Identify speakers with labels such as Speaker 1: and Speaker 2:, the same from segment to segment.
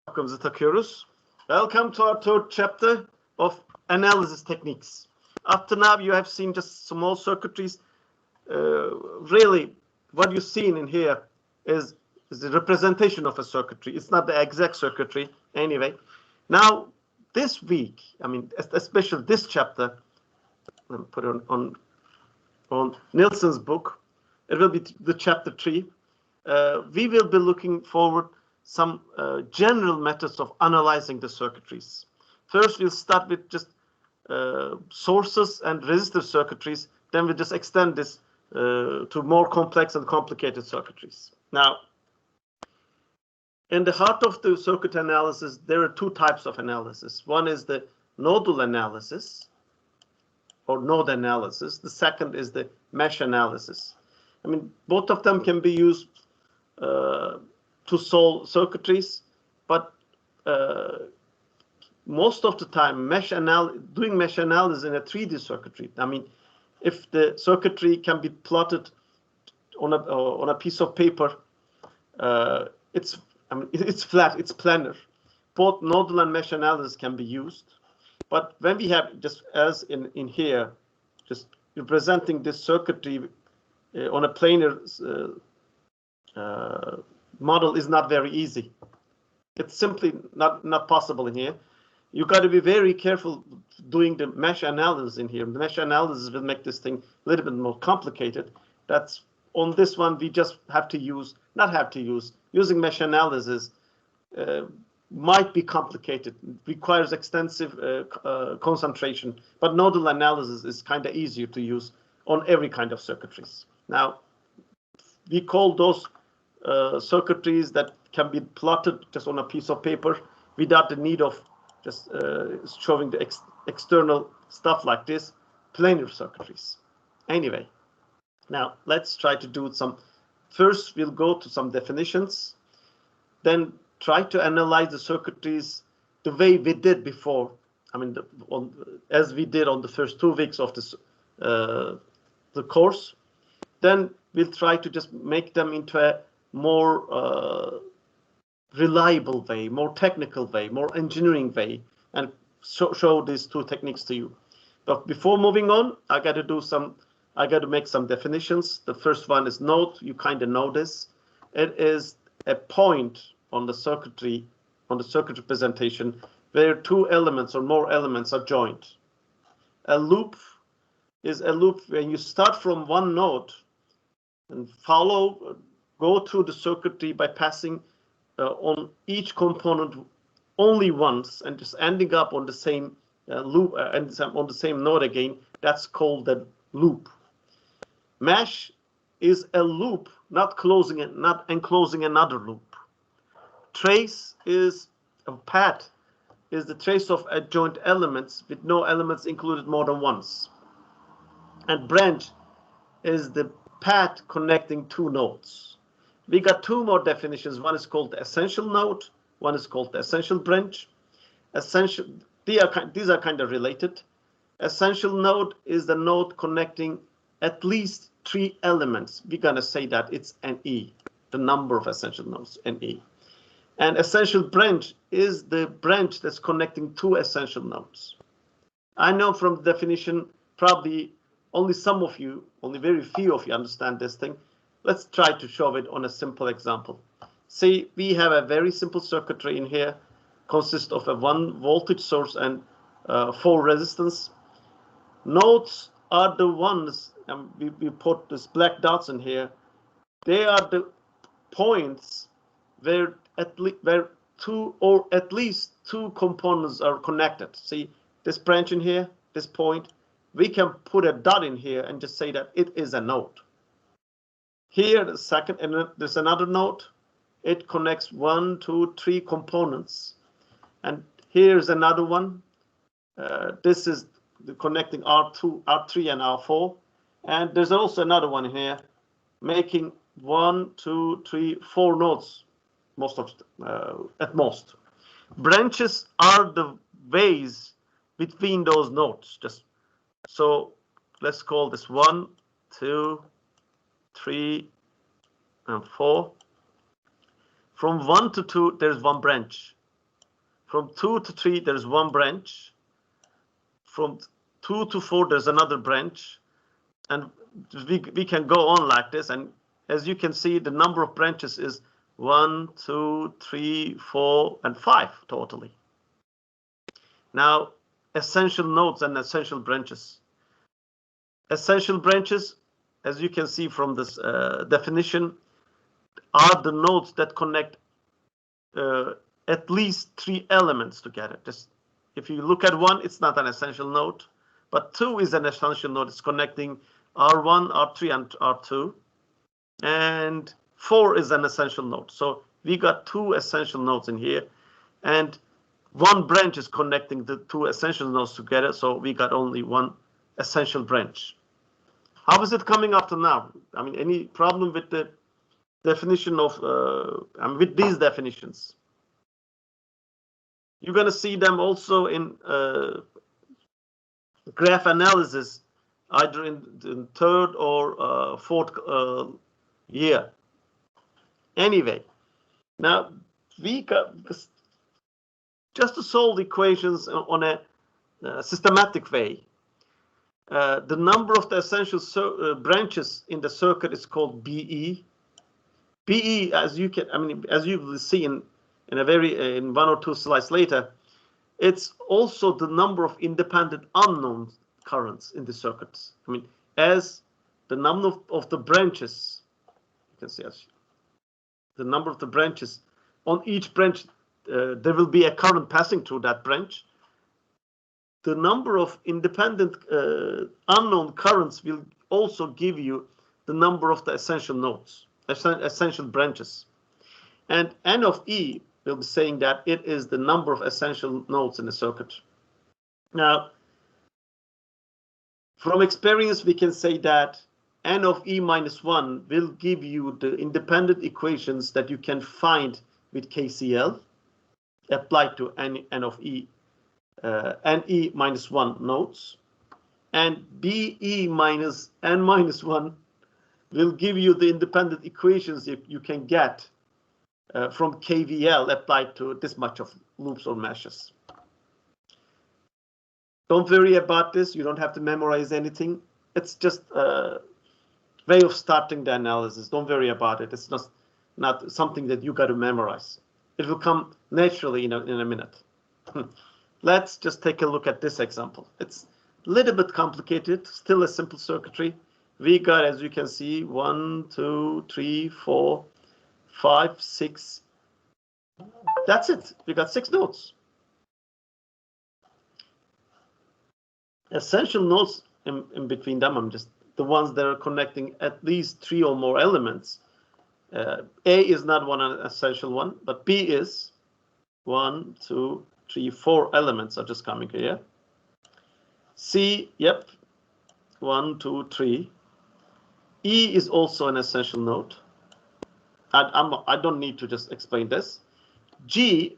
Speaker 1: Welcome, takıyoruz. Welcome to our third chapter of analysis techniques. Up to now, you have seen just small circuitries. Really, what you've seen in here is the representation of a circuitry. It's not the exact circuitry anyway. Now, this week, I mean, especially this chapter, let me put it on Nielsen's book. It will be the chapter 3. We will be looking forward some general methods of analyzing the circuitries. First, we'll start with just sources and resistor circuitries. Then we just extend this to more complex and complicated circuitries. Now, in the heart of the circuit analysis, there are two types of analysis. One is the nodal analysis or node analysis. The second is the mesh analysis. I mean, both of them can be used to solve circuitries, but most of the time, doing mesh analysis in a 3D circuitry. I mean, if the circuitry can be plotted on a piece of paper, it's flat, it's planar. Both nodal and mesh analysis can be used, but when we have just as in here, just representing this circuitry on a planar model is not very easy. It's simply not possible in here. You got to be very careful doing the mesh analysis in here. The mesh analysis will make this thing a little bit more complicated. That's on this one we just have to use, using mesh analysis might be complicated, requires extensive concentration, but nodal analysis is kind of easier to use on every kind of circuitries. Now, we call those circuitries that can be plotted just on a piece of paper without the need of just showing the external stuff like this, planar circuitries. Anyway, now let's try to do some. First, we'll go to some definitions, then try to analyze the circuitries the way we did before. I mean, as we did on the first 2 weeks of this the course. Then we'll try to just make them into a more reliable way, more technical way, more engineering way, and show these two techniques to you. But before moving on, I got to make some definitions. The first one is node. You kind of know this. It is a point on the circuitry, on the circuit representation, where two elements or more elements are joined. A loop is a loop when you start from one node and go through the circuitry by passing on each component only once and just ending up on the same loop and on the same node again. That's called the loop. Mesh is a loop, not enclosing another loop. Trace is a path, is the trace of adjoint elements with no elements included more than once. And branch is the path connecting two nodes. We got two more definitions. One is called the essential node. One is called the essential branch. These are kind of related. Essential node is the node connecting at least 3 elements. We're gonna say that it's NE, the number of essential nodes, NE. And essential branch is the branch that's connecting 2 essential nodes. I know from the definition, probably only some of you, only very few of you understand this thing. Let's try to show it on a simple example. See, we have a very simple circuitry in here, consists of a 1 voltage source and 4 resistance. Nodes are the ones, and we put these black dots in here. They are the points where at least 2 components are connected. See this branch in here, this point. We can put a dot in here and just say that it is a node. Here, the second, and there's another node. It connects 1, 2, 3 components. And here's another one. This is the connecting R2, R3, and R4. And there's also another one here, making 1, 2, 3, 4 nodes, at most. Branches are the ways between those nodes. So let's call this 1, 2, 3, and 4. From 1 to 2, there's one branch. From 2 to 3, there's one branch. From 2 to 4, there's another branch. And we can go on like this. And as you can see, the number of branches is 1, 2, 3, 4, and 5 totally. Now, essential nodes and essential branches. Essential branches, as you can see from this definition, are the nodes that connect at least 3 elements together. Just if you look at 1, it's not an essential node, but 2 is an essential node. It's connecting R1, R3, and R2, and 4 is an essential node. So we got 2 essential nodes in here, and 1 branch is connecting the 2 essential nodes together. So we got only 1 essential branch. How is it coming up to now? I mean, any problem with the definition of, with these definitions? You're going to see them also in graph analysis, either in the 3rd or 4th year. Anyway, now we got this, just to solve equations on a systematic way. The number of the essential branches in the circuit is called BE. BE, as you can, as you will see in 1 or 2 slides later, it's also the number of independent unknown currents in the circuits. As the number of the branches, you can see as the number of the branches on each branch, there will be a current passing through that branch. The number of independent unknown currents will also give you the number of the essential nodes, essential branches. And N of E will be saying that it is the number of essential nodes in the circuit. Now, from experience, we can say that N of E minus 1 will give you the independent equations that you can find with KCL applied to N of E. NE minus 1 nodes, and BE minus N minus 1 will give you the independent equations you can get from KVL applied to this much of loops or meshes. Don't worry about this. You don't have to memorize anything. It's just a way of starting the analysis. Don't worry about it. It's not something that you got to memorize. It will come naturally in a minute. Let's just take a look at this example. It's a little bit complicated, still a simple circuitry. We got, as you can see, 1, 2, 3, 4, 5, 6. That's it. We got 6 nodes. Essential nodes in between them, I'm just the ones that are connecting at least 3 or more elements. A is not one essential one, but B is 1, 2, 3, 4 elements are just coming here. C, yep, 1, 2, 3. E is also an essential node. I don't need to just explain this. G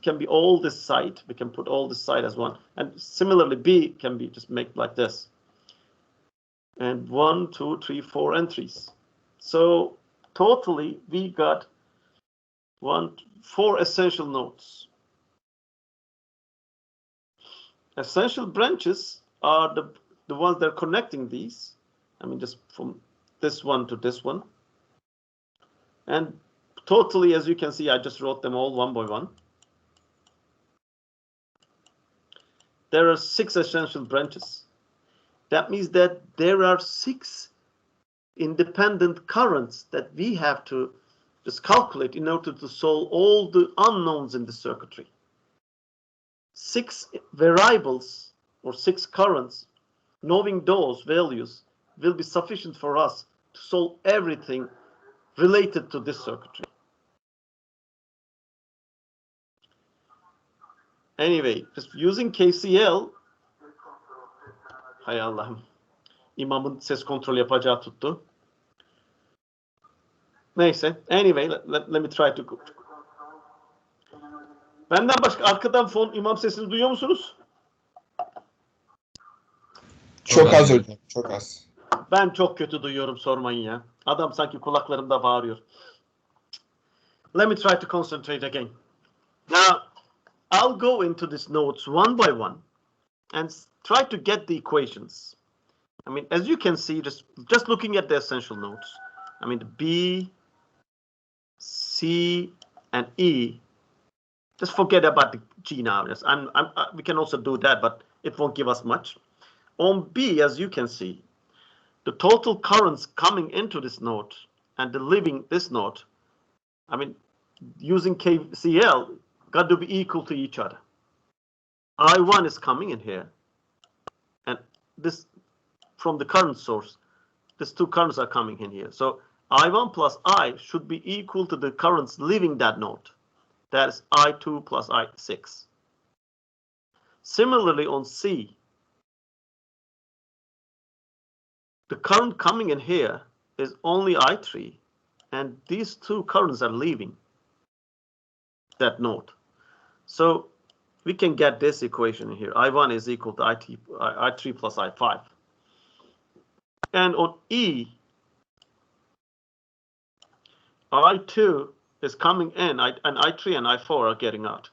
Speaker 1: can be all this side. We can put all this side as one. And similarly, B can be just make like this. And 1, 2, 3, 4 entries. So totally, we got 4 essential nodes. Essential branches are the ones that are connecting these. Just from this one to this one. And totally, as you can see, I just wrote them all one by one. There are 6 essential branches. That means that there are 6 independent currents that we have to just calculate in order to solve all the unknowns in the circuitry. 6 variables or 6 currents, knowing those values will be sufficient for us to solve everything related to this circuitry. Anyway, just using KCL, hay Allah'ım, imamın ses kontrol yapacağı tuttu. Neyse, anyway, let me try to. Benden başka arkadan fon imam sesini duyuyor musunuz?
Speaker 2: Çok az hocam, çok az.
Speaker 1: Ben çok kötü duyuyorum, sormayın ya. Adam sanki kulaklarımda bağırıyor. Let me try to concentrate again. Now, I'll go into these nodes one by one and try to get the equations. I mean, as you can see, just looking at the essential nodes, I mean, the B, C, and E, just forget about the G now. Yes, we can also do that, but it won't give us much. On B, as you can see, the total currents coming into this node and leaving this node, I mean, using KCL, got to be equal to each other. I1 is coming in here, and this from the current source, these two currents are coming in here. So I1 plus I should be equal to the currents leaving that node. That is I2 plus I6. Similarly on C, the current coming in here is only I3, and these two currents are leaving that node. So we can get this equation here. I1 is equal to I3 plus I5. And on E, I2 is coming in, and I3 and I4 are getting out.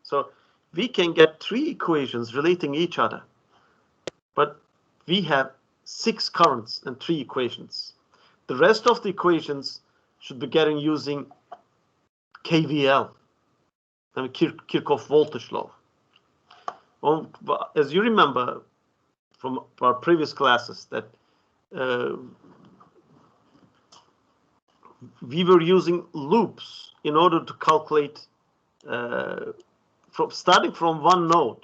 Speaker 1: So we can get three equations relating each other, but we have 6 currents and 3 equations. The rest of the equations should be getting using KVL, I mean Kirchhoff voltage law. As you remember from our previous classes, that we were using loops in order to calculate, starting from one node.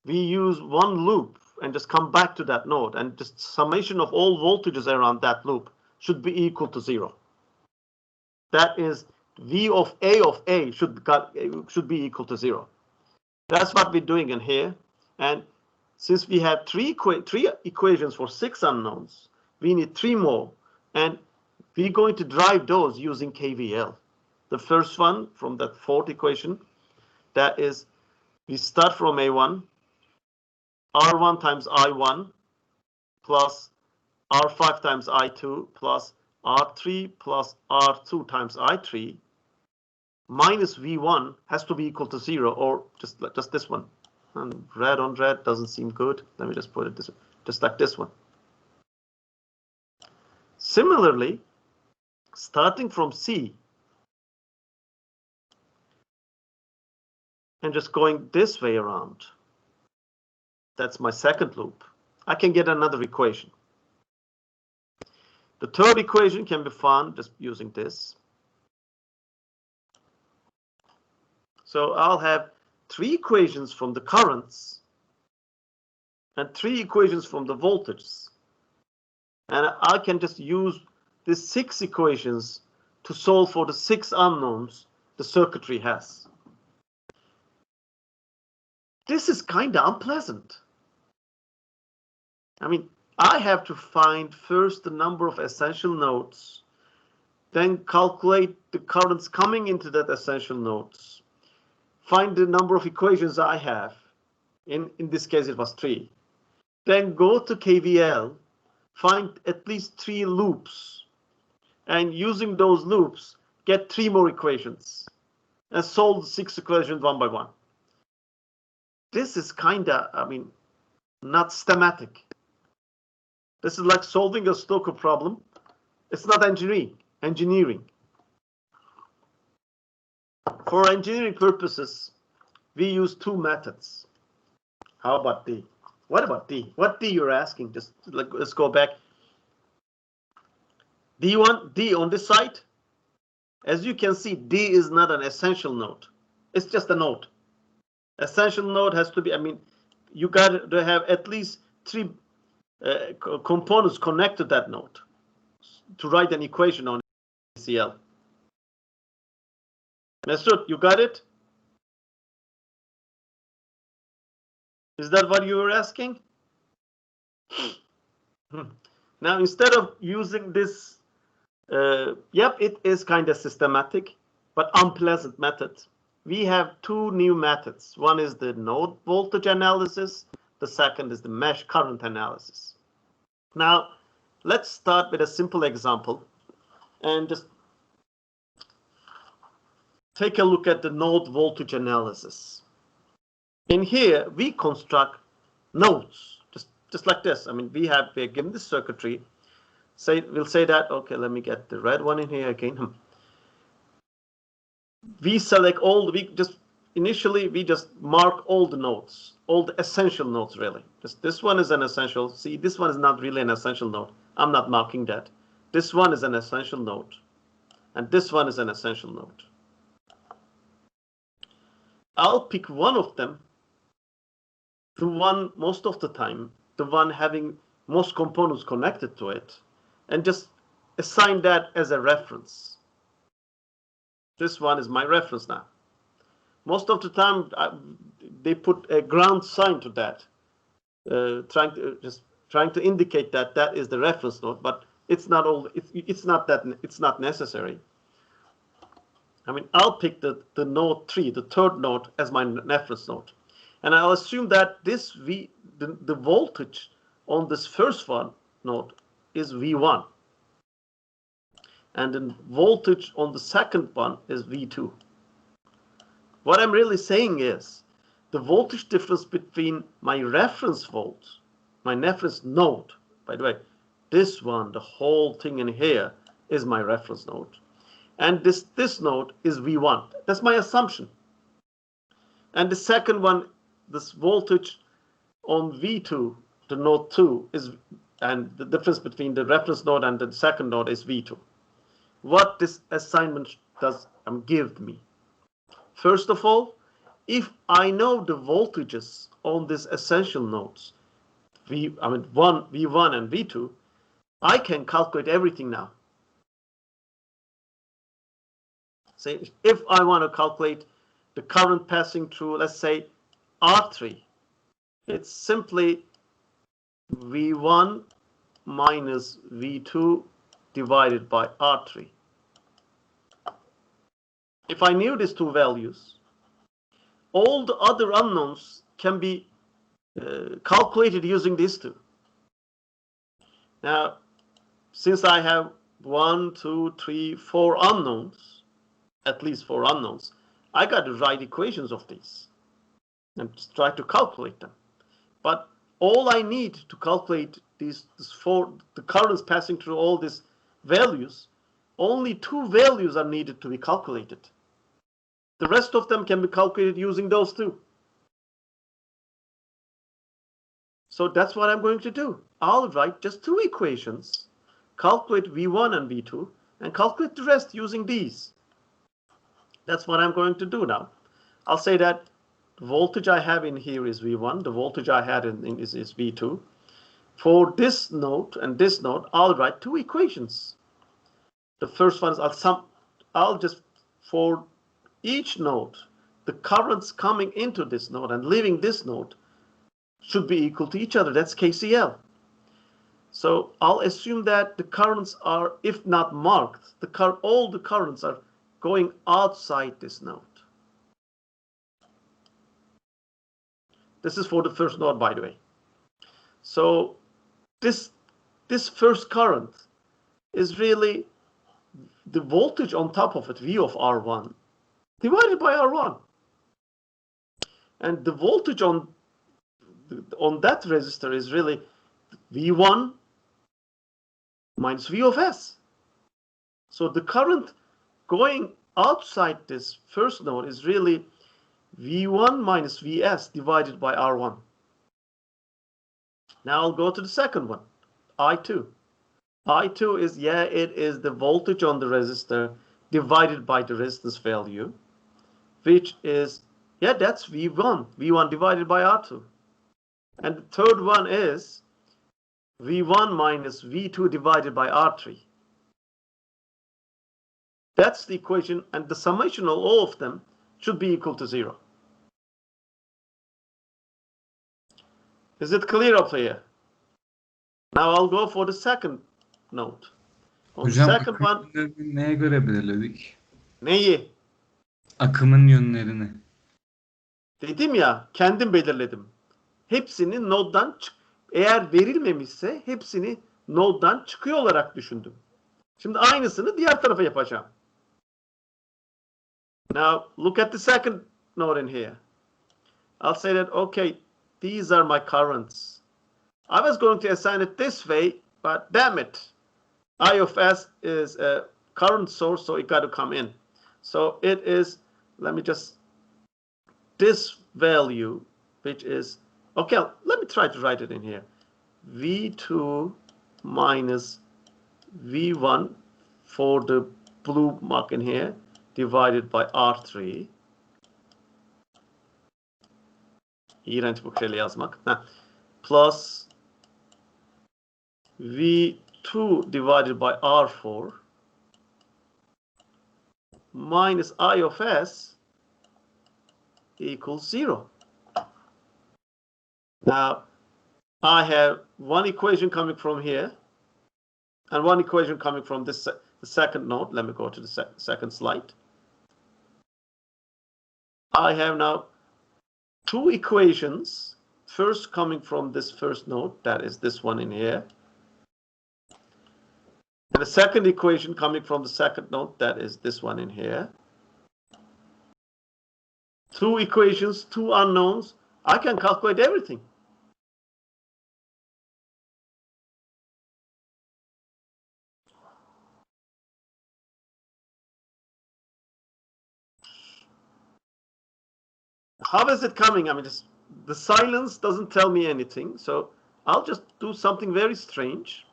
Speaker 1: We use one loop and just come back to that node, and just summation of all voltages around that loop should be equal to 0. That is, V of A should be equal to 0. That's what we're doing in here. And since we have three equations for 6 unknowns, we need 3 more, and we're going to drive those using KVL. The first one from that 4th equation, that is, we start from A1, R1 times I1 plus R5 times I2 plus R3 plus R2 times I3 minus V1 has to be equal to 0, or just this one. And red on red doesn't seem good. Let me just put it this way, just like this one. Similarly, starting from C and just going this way around, that's my second loop, I can get another equation. The third equation can be found just using this. So I'll have 3 equations from the currents and 3 equations from the voltages. And I can just use these 6 equations to solve for the 6 unknowns the circuitry has. This is kind of unpleasant. I mean, I have to find first the number of essential nodes, then calculate the currents coming into that essential nodes, find the number of equations I have. In this case, it was 3. Then go to KVL, find at least 3 loops, and using those loops, get 3 more equations, and solve the 6 equations one by one. This is kind of, I mean, not systematic. This is like solving a Stoker problem. It's not engineering. For engineering purposes, we use 2 methods. How about D? What about D? What D you're asking? Just let's go back. D on this side. As you can see, D is not an essential node. It's just a node. Essential node has to be, I mean, you got to have at least 3 components connect to that node to write an equation on KCL. Mesut, you got it? Is that what you were asking? Now, instead of using this, yep, it is kind of systematic, but unpleasant method. We have 2 new methods. One is the node voltage analysis. The second is the mesh current analysis. Now, let's start with a simple example and just take a look at the node voltage analysis. in here we construct nodes, just like this. I mean, we're given this circuitry. We'll say that, okay, let me get the red one in here again. We select initially we just mark all the nodes, all the essential nodes really. This one is an essential. See, this one is not really an essential node. I'm not marking that. This one is an essential node. And this one is an essential node. I'll pick one of them, the one most of the time, the one having most components connected to it, and just assign that as a reference. This one is my reference now. Most of the time, they put a ground sign to that, trying to indicate that that is the reference node, but it's not all. It's not necessary. I mean, I'll pick the node 3, the third node, as my reference node, and I'll assume that the voltage on this first one node is V1, and the voltage on the second one is V2. What I'm really saying is the voltage difference between my reference volt, my reference node, by the way, this one, the whole thing in here is my reference node. And this node is V1. That's my assumption. And the second one, this voltage on V2, the node 2, and the difference between the reference node and the second node is V2. What this assignment does give me. First of all, if I know the voltages on these essential nodes, V1 and V2, I can calculate everything now. Say, if I want to calculate the current passing through, let's say, R3, it's simply V1 minus V2 divided by R3. If I knew these two values, all the other unknowns can be calculated using these two. Now, since I have 1, 2, 3, 4 unknowns, at least 4 unknowns, I got to write equations of these and try to calculate them. But all I need to calculate the currents passing through all these values, only 2 values are needed to be calculated. The rest of them can be calculated using those 2. So that's what I'm going to do. I'll write just 2 equations, calculate V1 and V2, and calculate the rest using these. That's what I'm going to do now. I'll say that the voltage I have in here is V1. The voltage I had is V2. For this node and this node, I'll write 2 equations. The first one is for each node, the currents coming into this node and leaving this node should be equal to each other. That's KCL. So I'll assume that the currents are, if not marked, all the currents are going outside this node. This is for the first node, by the way. So this first current is really the voltage on top of it, V of R1, divided by R1. And the voltage on that resistor is really V1 minus V of S. So the current going outside this first node is really V1 minus Vs divided by R1. Now I'll go to the second one, I2. I2 is, it is the voltage on the resistor divided by the resistance value, which is, that's V1. V1 divided by R2. And the third one is V1 minus V2 divided by R3. That's the equation, and the summation of all of them should be equal to 0. Is it clear up here? Now I'll go for the second node. On
Speaker 3: Hocam,
Speaker 1: the second one,
Speaker 3: yönlerini neye göre belirledik?
Speaker 1: neyi?
Speaker 3: Akımın yönlerini.
Speaker 1: Dedim ya, kendim belirledim. Hepsini node'dan eğer verilmemişse hepsini node'dan çıkıyor olarak düşündüm. Şimdi aynısını diğer tarafa yapacağım. Now look at the second node in here. I'll say that, okay, these are my currents. I was going to assign it this way, but damn it. I of S is a current source, so it got to come in. So it is, let me just, this value, which is, okay, let me try to write it in here. V2 minus V1 for the blue mark in here, divided by R3. İğrenç bu şeyle yazmak. Plus V2 divided by R4 minus I of S equals 0. Now, I have one equation coming from here and one equation coming from this, the second node. Let me go to the second slide. I have now two equations, first coming from this first node, that is this one in here, and the second equation coming from the second node, that is this one in here. Two equations, two unknowns. I can calculate everything. How is it coming? I mean, the silence doesn't tell me anything, so I'll just do something very strange.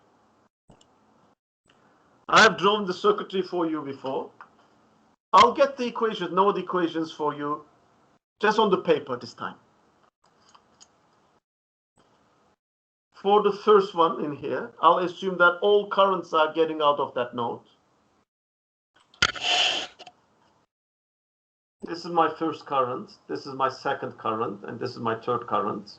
Speaker 1: I have drawn the circuitry for you before. I'll get the equations, node equations for you, just on the paper this time. For the first one in here, I'll assume that all currents are getting out of that node. This is my first current, this is my second current, and this is my third current.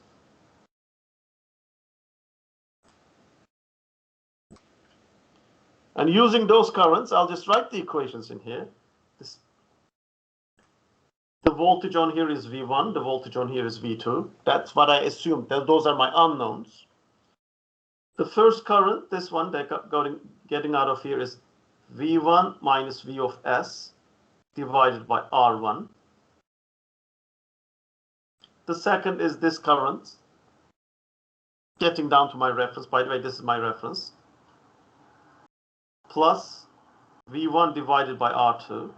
Speaker 1: And using those currents, I'll just write the equations in here. The voltage on here is V1, the voltage on here is V2. That's what I assume. Those are my unknowns. The first current, this one, getting out of here is V1 minus V of S divided by R1. The second is this current, getting down to my reference. By the way, this is my reference. Plus V1 divided by R2.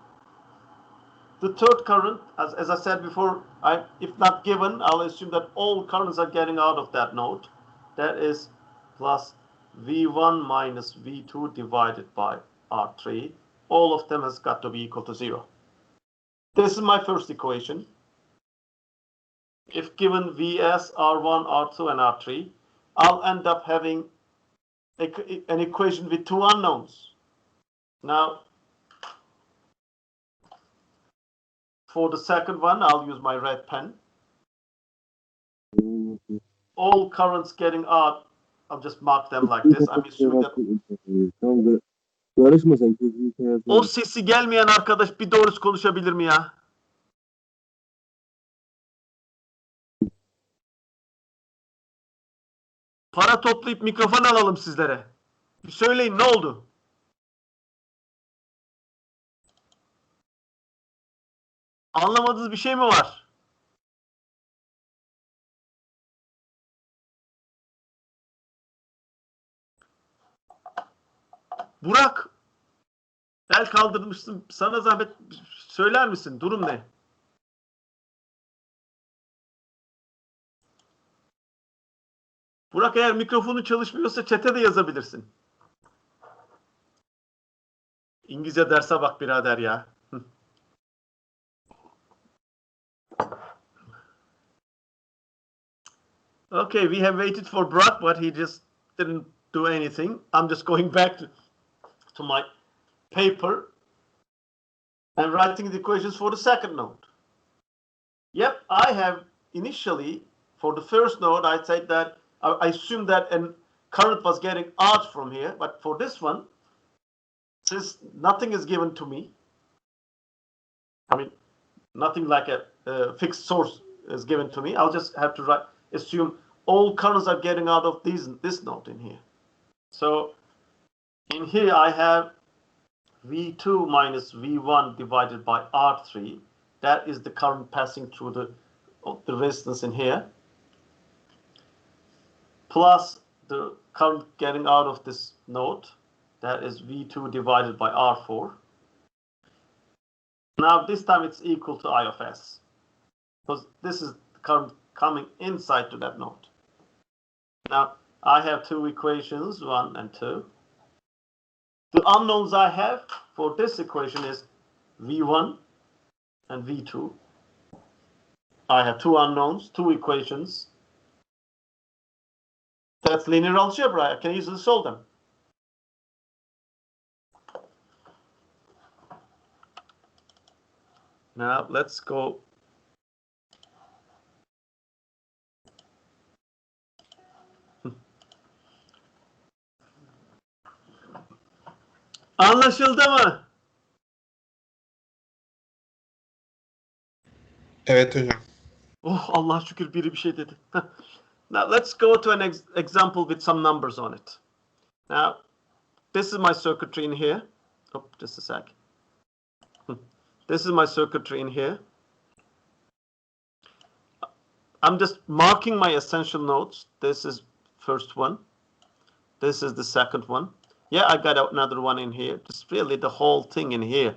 Speaker 1: The third current, as I said before, if not given, I'll assume that all currents are getting out of that node. That is plus V1 minus V2 divided by R3. All of them has got to be equal to 0. This is my first equation. If given Vs, R1, R2, and R3, I'll end up having an equation with two unknowns. Now, for the second one, I'll use my red pen. All currents getting out, I'll just mark them like this. I'm assuming that... O sesi gelmeyen arkadaş bir doğrusu konuşabilir mi ya? Para toplayıp mikrofon alalım sizlere. Bir söyleyin, ne oldu? Anlamadığınız bir şey mi var? Burak, el kaldırmışsın. Sana zahmet söyler misin? Durum ne? Burak, eğer mikrofonu çalışmıyorsa chat'e de yazabilirsin. İngilizce derse bak birader ya. Okay, we have waited for Burak, but he just didn't do anything. I'm just going back to my paper and writing the equations for the second node. Yep, I have initially, for the first node, I said that I assumed that a current was getting out from here, but for this one, since nothing is given to me, I mean, nothing like a fixed source is given to me, I'll just have to assume all currents are getting out of this node in here. So in here I have V2 minus V1 divided by R3. That is the current passing through the of the resistance in here, plus the current getting out of this node, that is V2 divided by R4. Now this time it's equal to I of S, because this is the current coming inside to that node. Now I have two equations, 1 and 2. The unknowns I have for this equation is V1 and V2. I have two unknowns, two equations. That's linear algebra. I can easily solve them. Now let's go. Anlaşıldı mı?
Speaker 2: Evet hocam.
Speaker 1: Oh, Allah şükür biri bir şey dedi. Now let's go to an example with some numbers on it. Now, this is my circuitry in here. Oh, just a sec. This is my circuitry in here. I'm just marking my essential nodes. This is first one. This is the second one. Yeah, I got another one in here. Just really the whole thing in here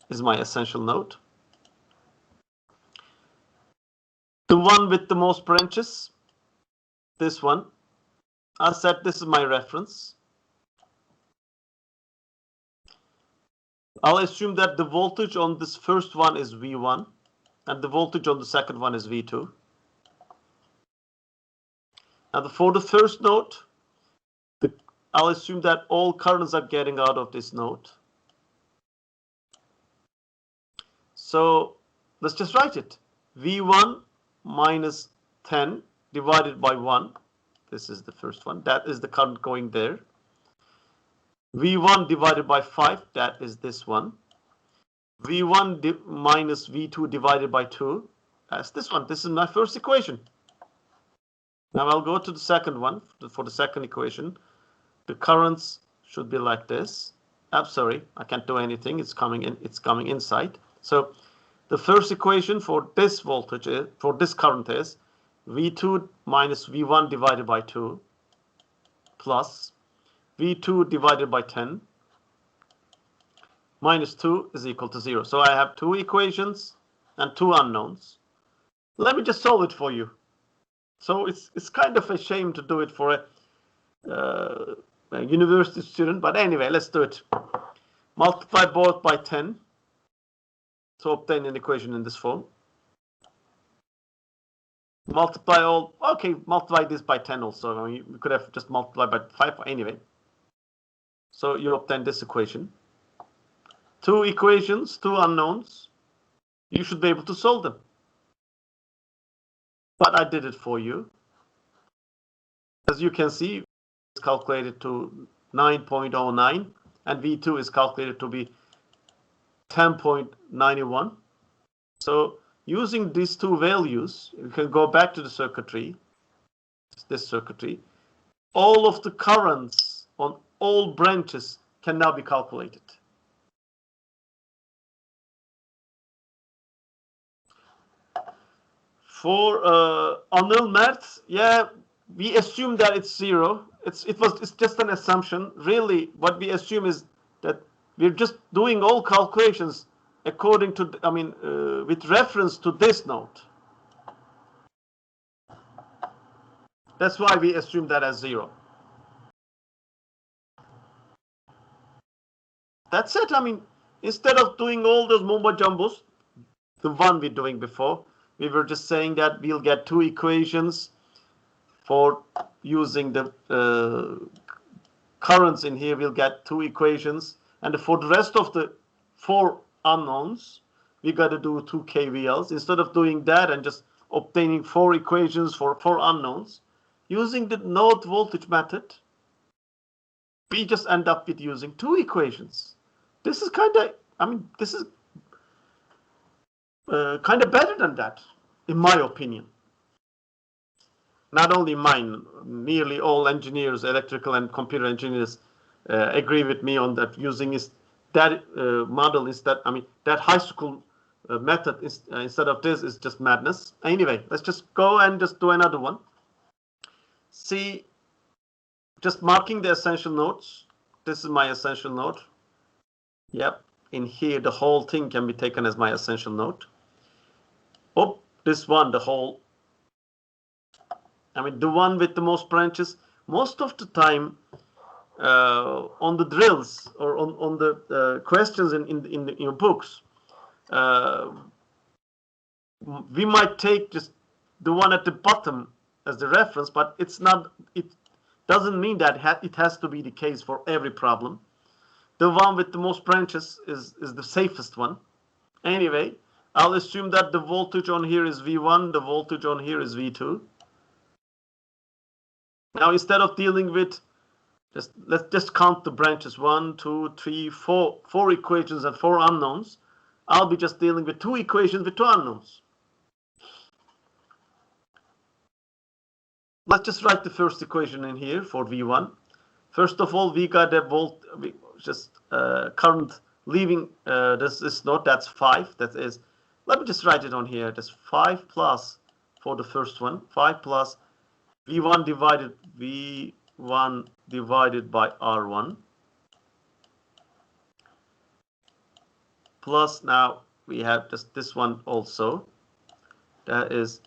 Speaker 1: is my essential node. The one with the most branches, this one. I said this is my reference. I'll assume that the voltage on this first one is V1 and the voltage on the second one is V2. Now for the first node, I'll assume that all currents are getting out of this node. So let's just write it. V1 minus 10 divided by 1. This is the first one. That is the current going there. V1 divided by 5. That is this one. V1 minus V2 divided by 2. That's this one. This is my first equation. Now I'll go to the second one. For the second equation, the currents should be like this. I'm sorry, I can't do anything. It's coming in. It's coming inside. So the first equation for this voltage, for this current is V2 minus V1 divided by 2 plus V2 divided by 10 minus 2 is equal to 0. So I have two equations and two unknowns. Let me just solve it for you. So it's kind of a shame to do it for a university student, but anyway, let's do it. Multiply both by 10 to obtain an equation in this form. Multiply all, okay, multiply this by 10 also. I mean, you could have just multiplied by 5 anyway. So you obtain this equation. Two equations, two unknowns. You should be able to solve them. But I did it for you. As you can see, it's calculated to 9.09 and V2 is calculated to be 10.91. So using these two values, you can go back to the circuitry, this circuitry. All of the currents on all branches can now be calculated. For Anil Mert, yeah, we assume that it's 0. It's just an assumption. Really, what we assume is that we're just doing all calculations according to, with reference to this node. That's why we assume that as 0. That's it. I mean, instead of doing all those mumbo jumbos, the one we're doing before, we were just saying that we'll get two equations for using the currents in here. We'll get two equations, and for the rest of the 4 unknowns, we got to do 2 KVLs. Instead of doing that and just obtaining 4 equations for 4 unknowns, using the node voltage method, we just end up with using 2 equations. This is kind of, this is kind of better than that, in my opinion. Not only mine, nearly all engineers, electrical and computer engineers agree with me on that. Using that model is that, that high school method instead of this is just madness. Anyway, let's just go and just do another one. See, just marking the essential nodes. This is my essential node. Yep, in here the whole thing can be taken as my essential node. Oh, this one, the whole, the one with the most branches. Most of the time, on the drills or on the questions in your books, we might take just the one at the bottom as the reference, but it's not. It doesn't mean that it has to be the case for every problem. The one with the most branches is the safest one. Anyway, I'll assume that the voltage on here is V1, the voltage on here is V2. Now, instead of dealing with let's just count the branches, 1, 2, 3, 4 equations and 4 unknowns. I'll be just dealing with 2 equations with 2 unknowns. Let's just write the first equation in here for V1. First of all, we got a current leaving this node, that's 5. That is, let me just write it on here. That's 5 plus for the first one, 5 plus V1 divided by R1 plus, now we have just this one also, that is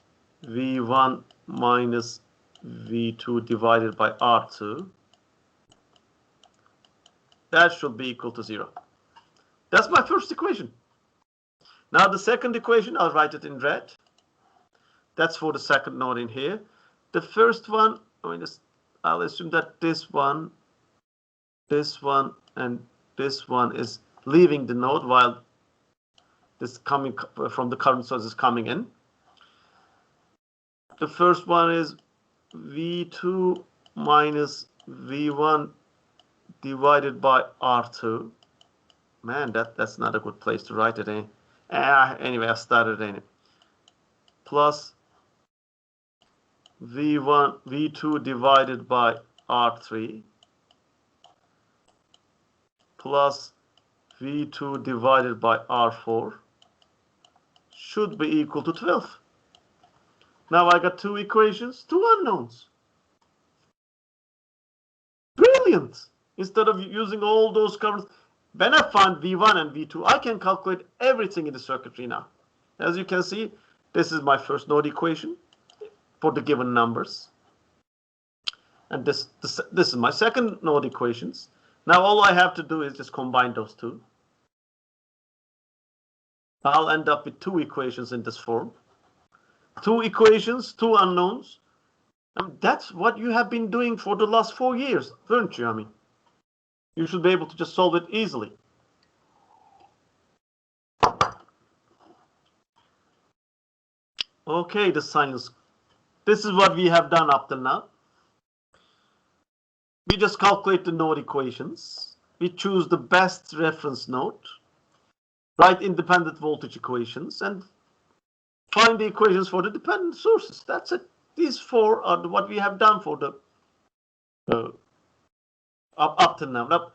Speaker 1: V1 minus V2 divided by R2. That should be equal to 0. That's my first equation. Now the second equation, I'll write it in red. That's for the second node in here. The first one, I'll assume that this one, and this one is leaving the node while this coming from the current source is coming in. The first one is V2 minus V1 divided by R2. Man, that's not a good place to write it in. Anyway, I started in it. Plus V2 divided by R3 plus V2 divided by R4 should be equal to 12. Now I got 2 equations, 2 unknowns. Brilliant! Instead of using all those currents, when I find V1 and V2, I can calculate everything in the circuitry now. As you can see, this is my first node equation for the given numbers. And this is my second node equations. Now all I have to do is just combine those two. I'll end up with 2 equations in this form. 2 equations, 2 unknowns. And that's what you have been doing for the last 4 years, weren't you? You should be able to just solve it easily. Okay, the science. This is what we have done up till now. We just calculate the node equations. We choose the best reference node, write independent voltage equations, and find the equations for the dependent sources. That's it. These 4 are what we have done for the up to now. Now,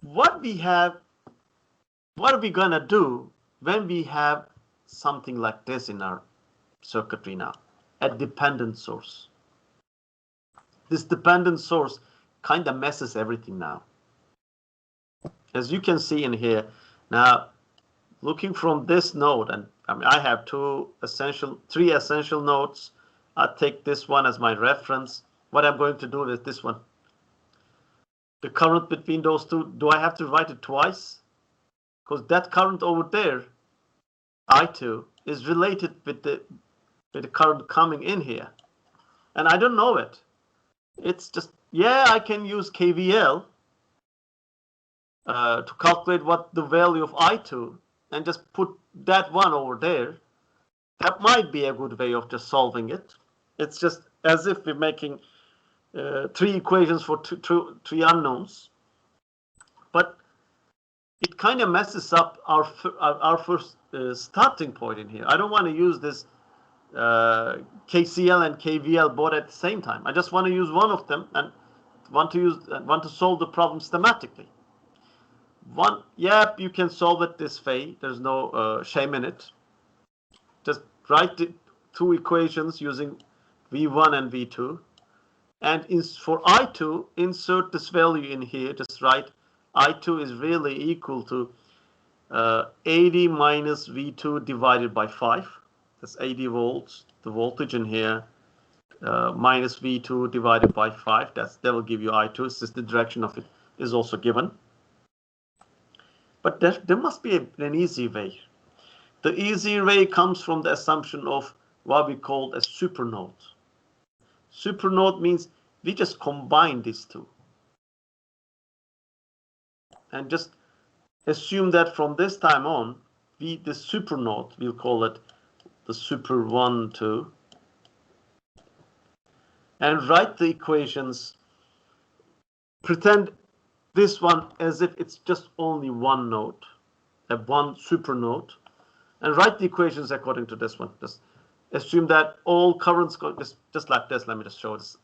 Speaker 1: what are we gonna do when we have something like this in our circuitry now? A dependent source. This dependent source kind of messes everything now. As you can see in here, now looking from this node, and I have 3 essential nodes. I'll take this one as my reference. What I'm going to do with this one, the current between those two, do I have to write it twice? Because that current over there, I2, is related with the current coming in here. And I don't know it. It's just, yeah, I can use KVL to calculate what the value of I2 and just put that one over there. That might be a good way of just solving it. It's just as if we're making 3 equations for 3 unknowns. But it kind of messes up our first starting point in here. I don't want to use this KCL and KVL both at the same time. I just want to use one of them and want to solve the problem schematically. One, yep, you can solve it this way. There's no shame in it. Just write the two equations using V1 and V2. And for I2, insert this value in here. Just write I2 is really equal to 80 minus V2 divided by 5. That's 80 volts. The voltage in here minus V2 divided by 5. That will give you I2, since the direction of it is also given. But there must be an easy way. The easy way comes from the assumption of what we call a supernode. Supernode means we just combine these two. And just assume that from this time on, the supernode, we'll call it the super 1, 2, and write the equations, pretend this one as if it's just only one node, one supernode, and write the equations according to this one. Just assume that all currents go just like this. Let me just show this.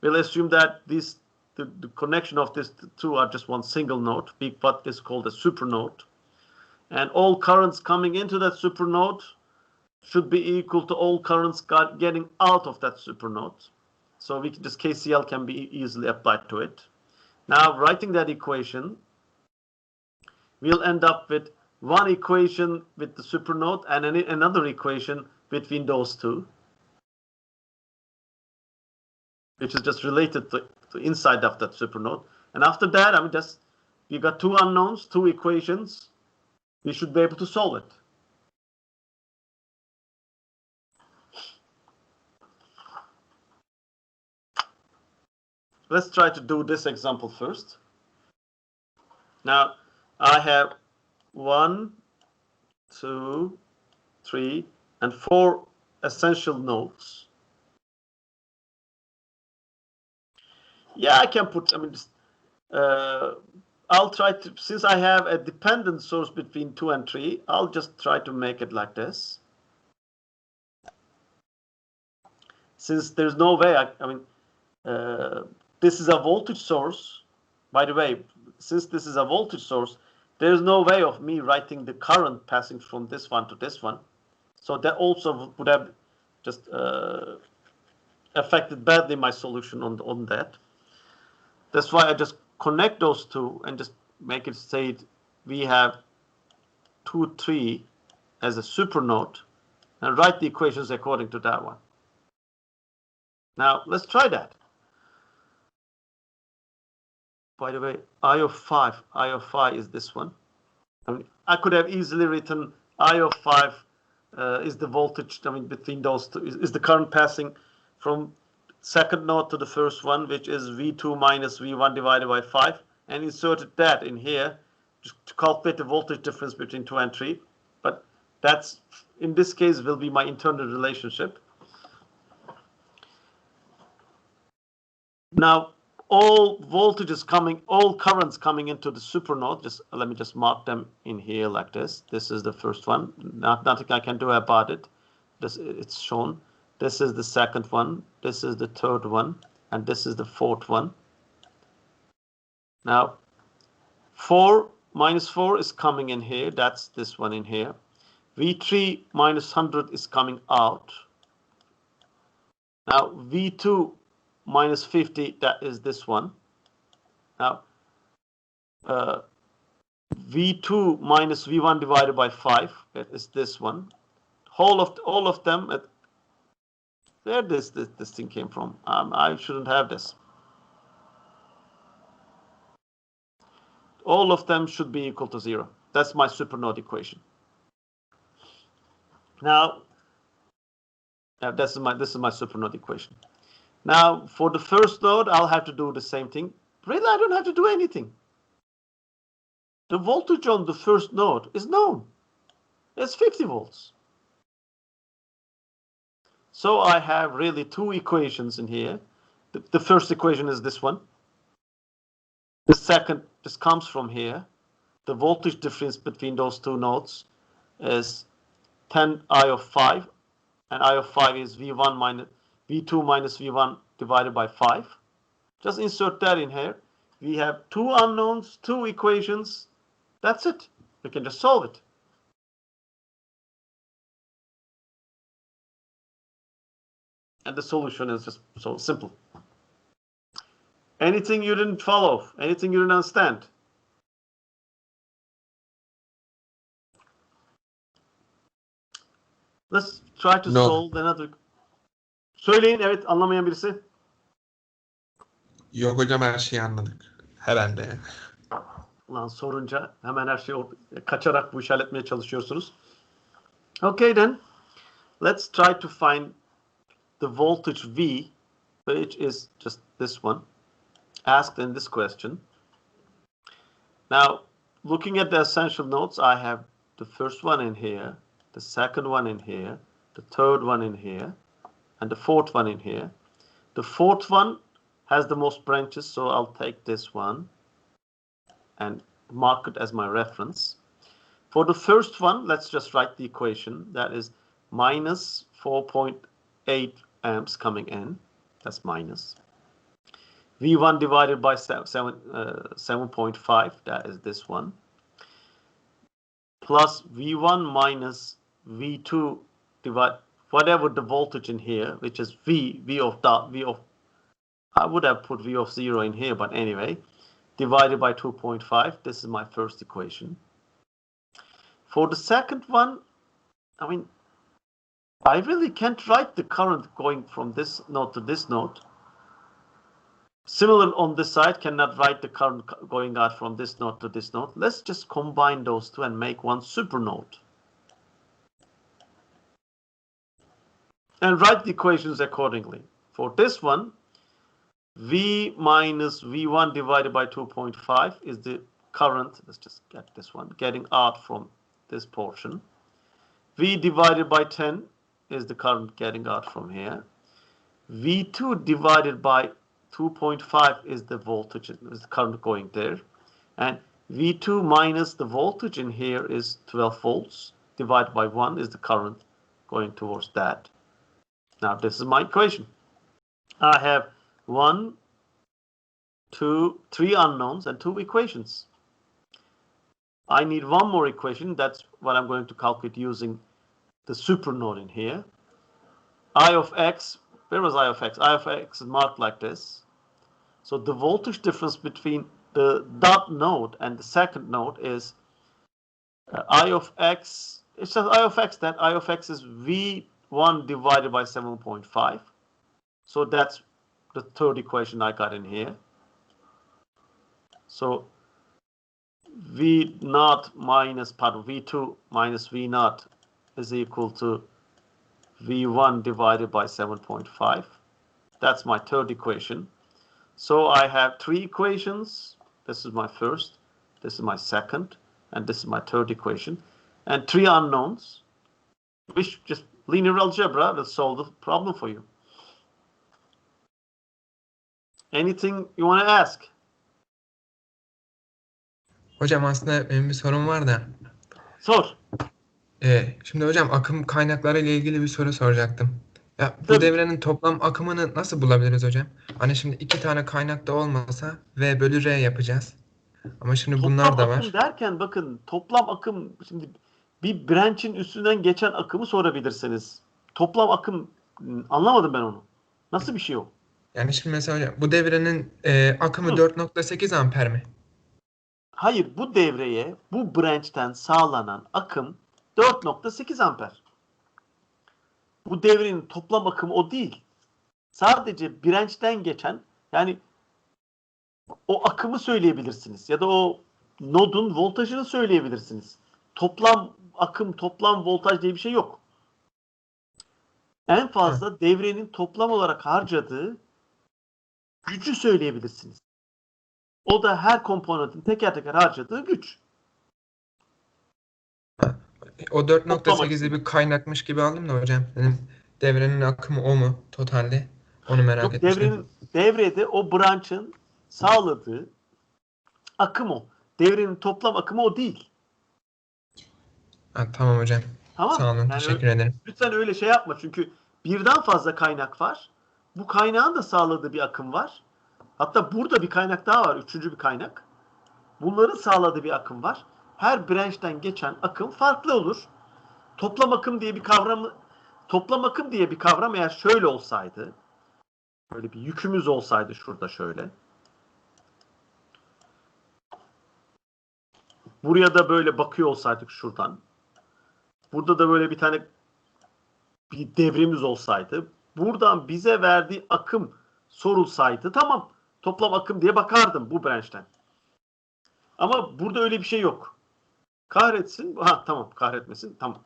Speaker 1: We'll assume that the connection of these two are just one single node, what is called a supernode, and all currents coming into that supernode should be equal to all currents getting out of that supernode. So we can just KCL can be easily applied to it. Now, writing that equation, we'll end up with one equation with the supernode and another equation between those two, which is just related to inside of that supernode. And after that, we got two unknowns, two equations. We should be able to solve it. Let's try to do this example first. Now, I have 1, 2, 3, and 4 essential nodes. Yeah, I can put, I'll try to, since I have a dependent source between 2 and 3, I'll just try to make it like this. Since there's no way, this is a voltage source. By the way, since this is a voltage source, there's no way of me writing the current passing from this one to this one. So that also would have just affected badly my solution on that. That's why I just connect those two and just make it say we have 2, 3 as a supernode and write the equations according to that one. Now, let's try that. By the way, I of 5 is this one. I could have easily written I of 5 is the voltage, between those two, is the current passing from second node to the first one, which is V2 minus V1 divided by 5, and inserted that in here to calculate the voltage difference between 2 and 3. But that's, in this case, will be my internal relationship. Now, all voltages all currents coming into the supernode, let me just mark them in here like this. This is the first one. Nothing I can do about it. It's shown. This is the second one. This is the third one. And this is the fourth one. Now, minus 4 is coming in here. That's this one in here. V3 minus 100 is coming out. Now, V2 minus 50, that is this one. Now, V2 minus V1 divided by 5, that is this one. All of them, where this thing came from. I shouldn't have this. All of them should be equal to 0. That's my supernode equation. Now, this is my supernode equation. Now, for the first node, I'll have to do the same thing. Really, I don't have to do anything. The voltage on the first node is known. It's 50 volts. So I have really two equations in here. The first equation is this one. The second just comes from here. The voltage difference between those two nodes is 10 I of 5, and I of 5 is V2 minus V1 divided by 5. Just insert that in here. We have two unknowns, two equations, That's it. You can just solve it. And the solution is just so simple. Anything you didn't follow? Anything you didn't understand? Let's try to
Speaker 2: No.
Speaker 1: solve another. Söyleyin, evet, anlamayan birisi.
Speaker 2: Yok hocam, her şeyi anladık. Herhalde.
Speaker 1: Lan sorunca hemen her şeyi kaçarak bu işi halletmeye çalışıyorsunuz. Okay then. Let's try to find the voltage V, which is just this one, asked in this question. Now, looking at the essential notes, I have the first one in here, the second one in here, the third one in here, and the fourth one in here. The fourth one has the most branches, so I'll take this one and mark it as my reference. For the first one, let's just write the equation. That is minus 4.8 amps coming in. That's minus. V1 divided by 7.5, that is this one. Plus V1 minus V2 divide whatever the voltage in here, which is V of, I would have put V of 0 in here, but anyway, divided by 2.5. This is my first equation. For the second one, I mean, I really can't write the current going from this node to this node. Similar on this side, cannot write the current going out from this node to this node. Let's just combine those two and make one super node. And write the equations accordingly. For this one, V minus V1 divided by 2.5 is the current. Let's just get this one, getting out from this portion. V divided by 10 is the current getting out from here. V2 divided by 2.5 is the voltage, is the current going there. And V2 minus the voltage in here is 12 volts, divided by 1 is the current going towards that. Now this is my equation. I have 1, 2, 3 unknowns and 2 equations. I need one more equation. That's what I'm going to calculate using the super node in here. I of x, where was I of x? I of x is marked like this. So the voltage difference between the dot node and the second node is I of x. It says I of x, that I of x is V1 divided by 7.5. So that's the third equation I got in here. So V naught minus part of V2 minus V naught is equal to V1 divided by 7.5. That's my third equation. So I have 3 equations. This is my first, this is my second, and this is my third equation. And 3 unknowns, which just linear algebra will solve the problem for you. Anything you want to ask?
Speaker 4: Hocam aslında benim bir sorum var da.
Speaker 1: Sor.
Speaker 4: Şimdi hocam akım kaynakları ile ilgili bir soru soracaktım. Ya bu
Speaker 1: Tabii.
Speaker 4: devrenin toplam akımını nasıl bulabiliriz hocam? Hani şimdi 2 tane kaynak da olmasa V bölü R yapacağız. Ama şimdi bunlar da
Speaker 1: Toplam
Speaker 4: var.
Speaker 1: akım derken bakın toplam akım, şimdi bir branch'in üstünden geçen akımı sorabilirsiniz. Toplam akım, anlamadım ben onu. Nasıl bir şey o?
Speaker 4: Yani şimdi mesela hocam bu devrenin akımı 4.8 amper mi?
Speaker 1: Hayır, bu devreye bu branch'ten sağlanan akım 4.8 amper. Bu devrenin toplam akımı o değil. Sadece branch'ten geçen, yani o akımı söyleyebilirsiniz ya da o nodun voltajını söyleyebilirsiniz. Toplam akım, toplam voltaj diye bir şey yok. En fazla devrenin toplam olarak harcadığı gücü söyleyebilirsiniz. O da her komponentin teker teker harcadığı güç.
Speaker 4: O 4.8'i bir kaynakmış gibi aldım da hocam. Benim devrenin akımı o mu totalde? Onu merak
Speaker 1: Yok,
Speaker 4: etmiştim.
Speaker 1: devrede o branch'ın sağladığı akım o. Devrenin toplam akımı o değil.
Speaker 4: Ha, tamam hocam.
Speaker 1: Tamam.
Speaker 4: Sağ olun.
Speaker 1: Yani
Speaker 4: Teşekkür ederim.
Speaker 1: lütfen öyle şey yapma, çünkü birden fazla kaynak var. Bu kaynağın da sağladığı bir akım var. Hatta burada bir kaynak daha var. 3. bir kaynak. Bunların sağladığı bir akım var. her branch'ten geçen akım farklı olur. Toplam akım diye bir kavram eğer şöyle olsaydı, böyle bir yükümüz olsaydı şurada şöyle. Buraya da böyle bakıyor olsaydık şuradan. Burada da böyle bir tane bir devrimiz olsaydı. Buradan bize verdiği akım sorulsaydı tamam. Toplam akım diye bakardım bu branch'ten. Ama burada öyle bir şey yok. Kahretsin. Ha tamam, kahretmesin. Tamam.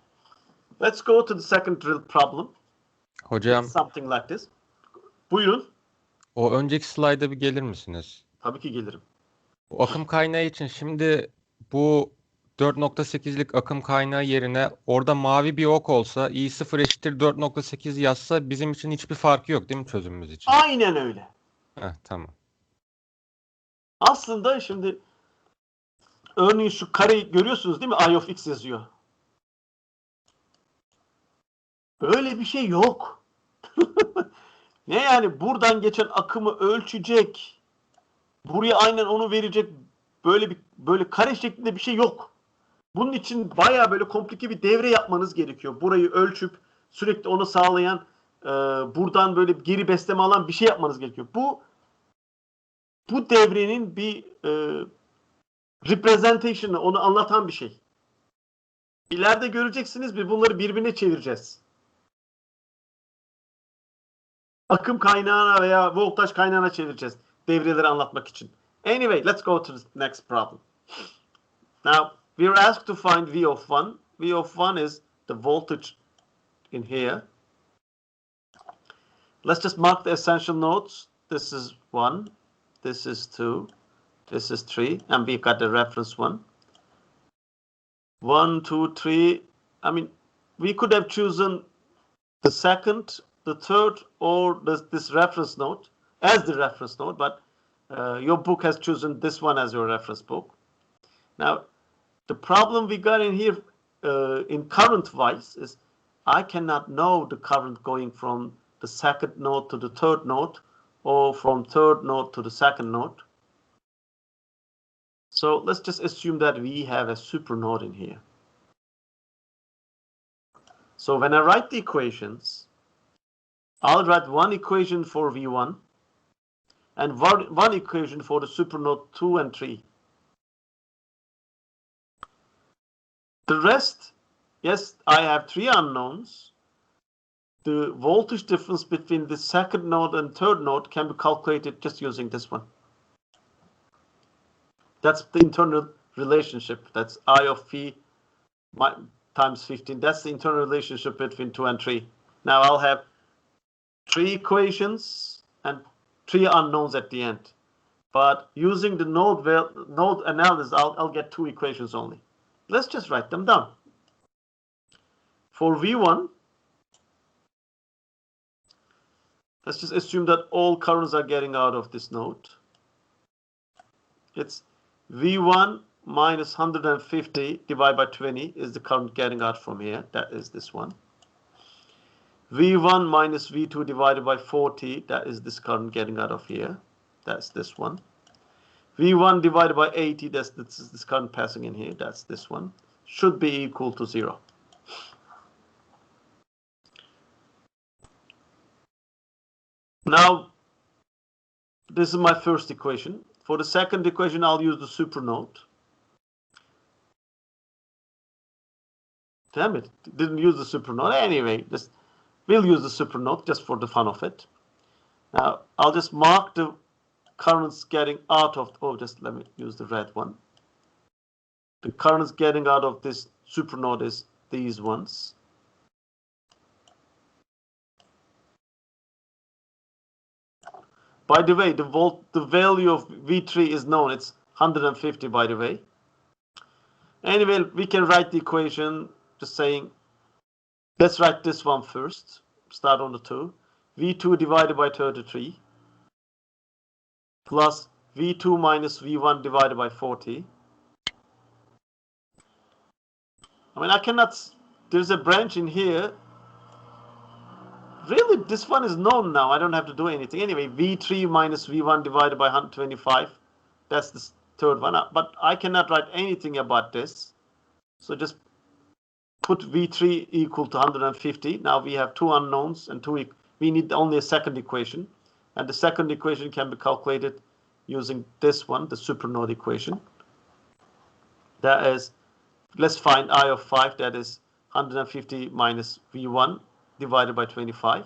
Speaker 1: Let's go to the second drill problem.
Speaker 5: Hocam
Speaker 1: It's something like this. Buyurun.
Speaker 5: o önceki slayda bir gelir misiniz?
Speaker 1: Tabii ki gelirim.
Speaker 5: Bu akım kaynağı için şimdi bu 4.8'lik akım kaynağı yerine orada mavi bir ok olsa i0 eşittir 4.8 yazsa bizim için hiçbir farkı yok değil mi çözümümüz için?
Speaker 1: Aynen öyle.
Speaker 5: Tamam.
Speaker 1: Aslında şimdi örneğin şu kareyi görüyorsunuz değil mi? I of x yazıyor. Böyle bir şey yok. Ne yani buradan geçen akımı ölçecek. Buraya aynen onu verecek. Böyle kare şeklinde bir şey yok. Bunun için bayağı böyle komplike bir devre yapmanız gerekiyor. Burayı ölçüp sürekli onu sağlayan, buradan böyle geri besleme alan bir şey yapmanız gerekiyor. Bu devrenin bir representation'ı, onu anlatan bir şey. İleride göreceksiniz, biz bunları birbirine çevireceğiz. Akım kaynağına veya voltaj kaynağına çevireceğiz devreleri anlatmak için. Anyway, let's go to the next problem. Now, we are asked to find V of 1. V of 1 is the voltage in here. Let's just mark the essential nodes. This is 1, this is 2, this is 3, and we've got the reference one. 1, 2, 3. I mean, we could have chosen the second, the third, or this reference node as the reference node, but your book has chosen this one as your reference book. Now, the problem we got in here in current-wise is I cannot know the current going from the second node to the third node or from third node to the second node. So let's just assume that we have a supernode in here. So when I write the equations, I'll write one equation for V1 and one equation for the supernode 2 and 3. The rest, yes, I have three unknowns. The voltage difference between the second node and third node can be calculated just using this one. That's the internal relationship. That's I of phi times 15. That's the internal relationship between 2 and 3. Now I'll have three equations and three unknowns at the end. But using the node analysis, I'll get two equations only. Let's just write them down. For V1, let's just assume that all currents are getting out of this node. It's V1 minus 150 divided by 20 is the current getting out from here. That is this one. V1 minus V2 divided by 40, that is this current getting out of here. That's this one. V1 divided by 80, that's this current passing in here. That's this one. Should be equal to 0. Now, this is my first equation. For the second equation, I'll use the supernode. Damn it, didn't use the supernode. Anyway, we'll use the supernode just for the fun of it. Now, I'll just mark the currents getting out of, just let me use the red one. The currents getting out of this supernode is these ones. By the way, the value of V3 is known. It's 150, by the way. Anyway, we can write the equation just saying, let's write this one first. Start on the 2. V2 divided by 33 plus V2 minus V1 divided by 40. I mean, I cannot, there's a branch in here. Really, this one is known now. I don't have to do anything. Anyway, V3 minus V1 divided by 125. That's third one, but I cannot write anything about this. So just put V3 equal to 150. Now we have two unknowns and we need only a second equation. And the second equation can be calculated using this one, the supernode equation. That is, let's find I of 5, that is 150 minus V1 divided by 25.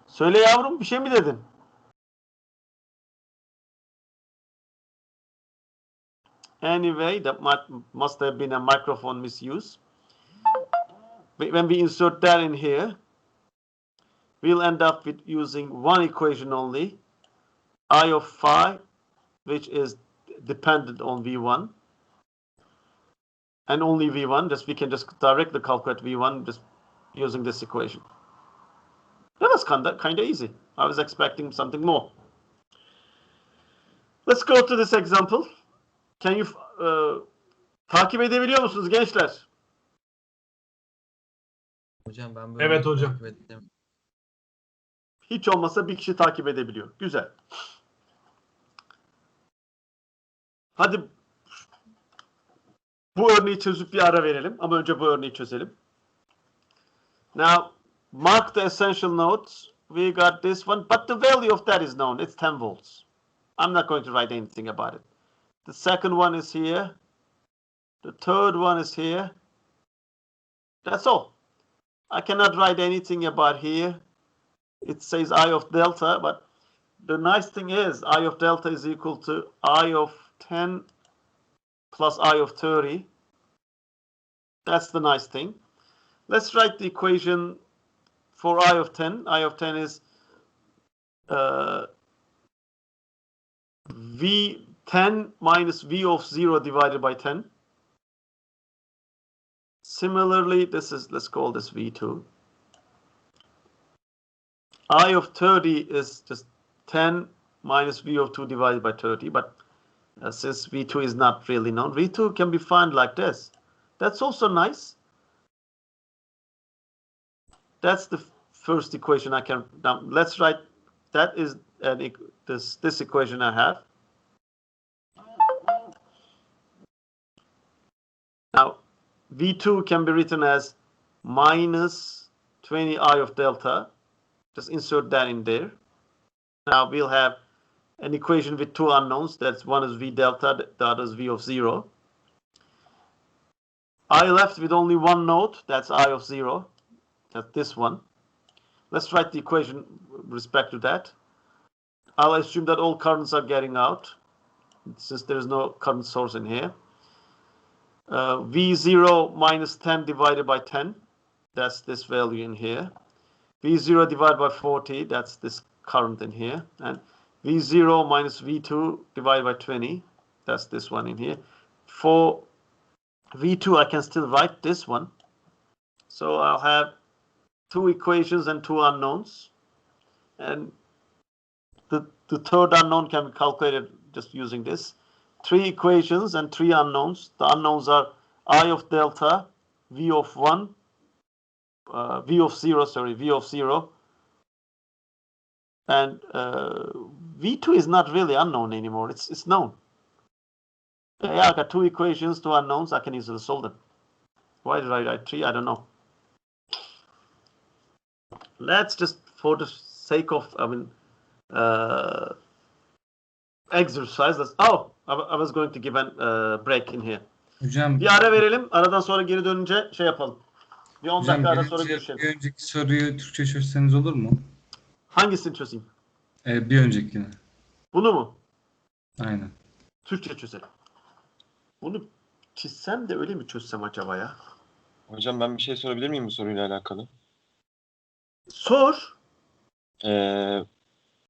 Speaker 1: Söyle yavrum, bir şey mi dedin? Anyway, that must have been a microphone misuse. When we insert that in here, we'll end up with using one equation only, I of 5, which is dependent on V1, and only V1. We can just directly calculate V1 just using this equation. That was kind of easy. I was expecting something more. Let's go to this example. Can you takip edebiliyor musunuz gençler?
Speaker 4: Hocam ben böyle
Speaker 2: Evet hocam.
Speaker 4: takip ettim.
Speaker 1: Hiç olmasa bir kişi takip edebiliyor. Güzel. Hadi bu örneği çözüp bir ara verelim. Ama önce bu örneği çözelim. Now, mark the essential nodes. We got this one, but the value of that is known. It's 10 volts. I'm not going to write anything about it. The second one is here. The third one is here. That's all. I cannot write anything about here. It says I of delta, but the nice thing is I of delta is equal to I of 10 plus I of 30. That's the nice thing. Let's write the equation for I of 10. I of 10 is V10 minus V of 0 divided by 10. Similarly, let's call this V2. I of 30 is just 10 minus V of 2 divided by 30, but since V2 is not really known, V2 can be found like this. That's also nice. That's the first equation I can. Now let's write. That is this equation I have. Now V2 can be written as minus 20 I of delta. Just insert that in there. Now we'll have an equation with two unknowns. That's one is V delta, the other is V of 0. I left with only one node. That's I of 0. That's this one. Let's write the equation with respect to that. I'll assume that all currents are getting out, since there is no current source in here. V0 minus 10 divided by 10. That's this value in here. V0 divided by 40. That's this current in here. And V0 minus V2 divided by 20. That's this one in here. For V2, I can still write this one. So I'll have two equations and two unknowns. And the third unknown can be calculated just using this. Three equations and three unknowns. The unknowns are I of delta, V of 1, V of 0, and V2 is not really unknown anymore. It's known. Yeah, I got two equations, two unknowns. I can easily solve them. Why did I write 3? I don't know. Let's just, for the sake of, exercise. I was going to give a break in here.
Speaker 3: Hocam,
Speaker 1: Bir ara verelim. Aradan sonra geri dönünce şey yapalım. Bir 10 dakika ara sonra görüşelim.
Speaker 3: bir önceki soruyu Türkçe çözseniz olur mu?
Speaker 1: Hangisini çözeyim?
Speaker 3: Bir öncekini.
Speaker 1: Bunu mu?
Speaker 3: Aynen.
Speaker 1: Türkçe çözelim. Bunu çizsem de öyle mi çözsem acaba ya?
Speaker 6: Hocam ben bir şey sorabilir miyim bu soruyla alakalı?
Speaker 1: Sor.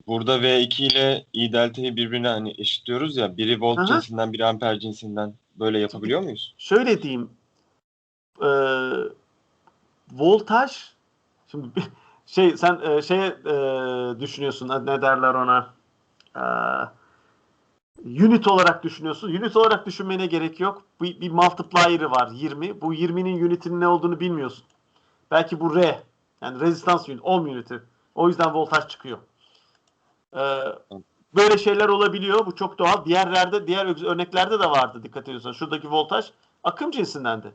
Speaker 6: Burada V2 ile I delta'yı birbirine hani eşitliyoruz ya. Biri volt
Speaker 1: Aha.
Speaker 6: cinsinden, biri amper cinsinden. Böyle yapabiliyor muyuz?
Speaker 1: Şöyle diyeyim. Voltaj. Şimdi sen düşünüyorsun. Ne derler ona? Unit olarak düşünüyorsun. Unit olarak düşünmene gerek yok. Bir multiplier'ı var 20. Bu 20'nin unitinin ne olduğunu bilmiyorsun. Belki bu R. Yani rezistans unit, ohm uniti. O yüzden voltaj çıkıyor. Böyle şeyler olabiliyor. Bu çok doğal. Diğer örneklerde de vardı, dikkat ediyorsan. Şuradaki voltaj akım cinsindendi.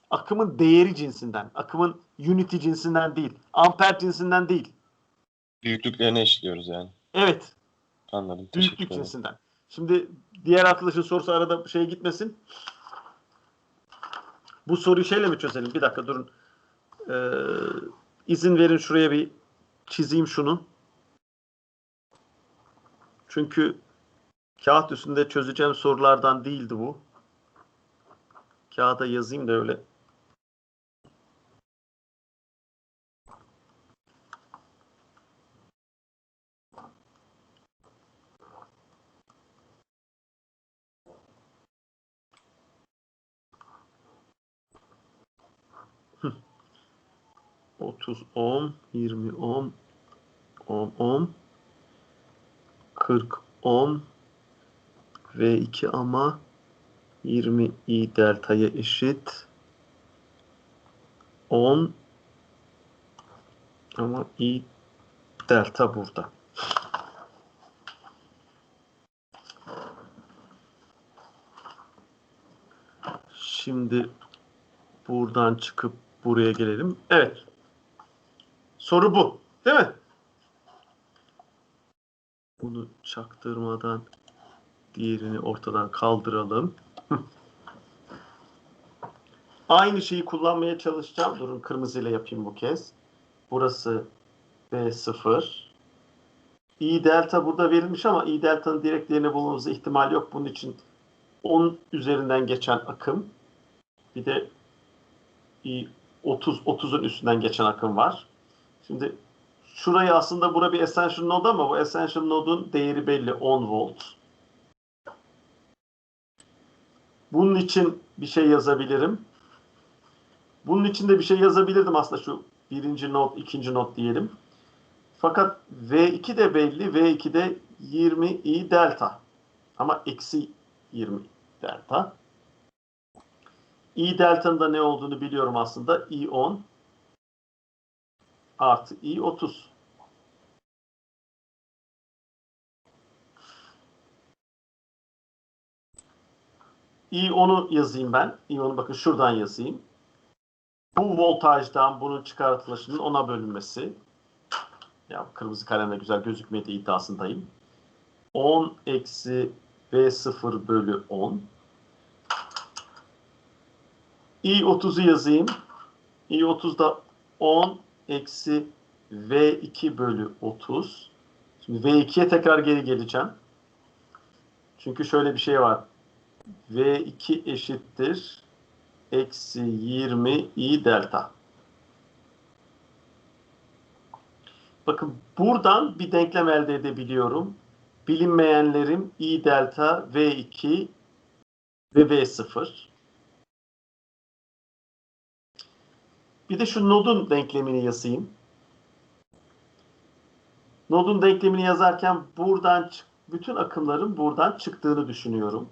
Speaker 1: Akımın değeri cinsinden. Akımın unity cinsinden değil. Amper cinsinden değil.
Speaker 6: Büyüklüklerini eşliyoruz yani.
Speaker 1: Evet.
Speaker 6: Anladım.
Speaker 1: Büyüklük
Speaker 6: Teşekkür ederim.
Speaker 1: cinsinden. Şimdi diğer arkadaşın sorusu arada şeye gitmesin. Bu soruyu şeyle mi çözelim? Bir dakika durun. İzin verin, şuraya bir çizeyim şunu. Çünkü kağıt üstünde çözeceğim sorulardan değildi bu. Kağıda yazayım da öyle. Hı. 30 ohm, 20 ohm, 10 ohm, 40 ohm V2 ama 20 I delta'ya eşit. 10 ama I delta burada. Şimdi buradan çıkıp buraya gelelim. Evet. Soru bu. Değil mi? Bunu çaktırmadan diğerini ortadan kaldıralım. Aynı şeyi kullanmaya çalışacağım. Durun, kırmızıyla yapayım bu kez. Burası B0. I delta burada verilmiş ama I delta'nın direkt değerini bulmamıza ihtimal yok. Bunun için 10 üzerinden geçen akım. Bir de 30'un üstünden geçen akım var. Şimdi şurayı aslında bura bir essential node ama bu essential node'un değeri belli, 10 volt. Bunun için bir şey yazabilirim. Bunun için de bir şey yazabilirdim aslında, şu birinci node, ikinci node diyelim. Fakat V2 de belli. V2 de 20 I delta. Ama eksi 20 delta. I delta'nın da ne olduğunu biliyorum aslında. I10 artı I30. I10'u yazayım ben. I10'u bakın şuradan yazayım. Bu voltajdan bunun çıkartılışının 10'a bölünmesi. Ya kırmızı kalemle güzel gözükmediği iddiasındayım. 10 eksi V0 bölü 10. I30'u yazayım. I30'da 10 eksi V2 bölü 30. Şimdi V2'ye tekrar geri geleceğim. Çünkü şöyle bir şey var. V2 eşittir eksi 20 I delta. Bakın buradan bir denklem elde edebiliyorum. Bilinmeyenlerim I delta, V2 ve V0. Bir de şu nodun denklemini yazayım. Nodun denklemini yazarken buradan bütün akımların buradan çıktığını düşünüyorum.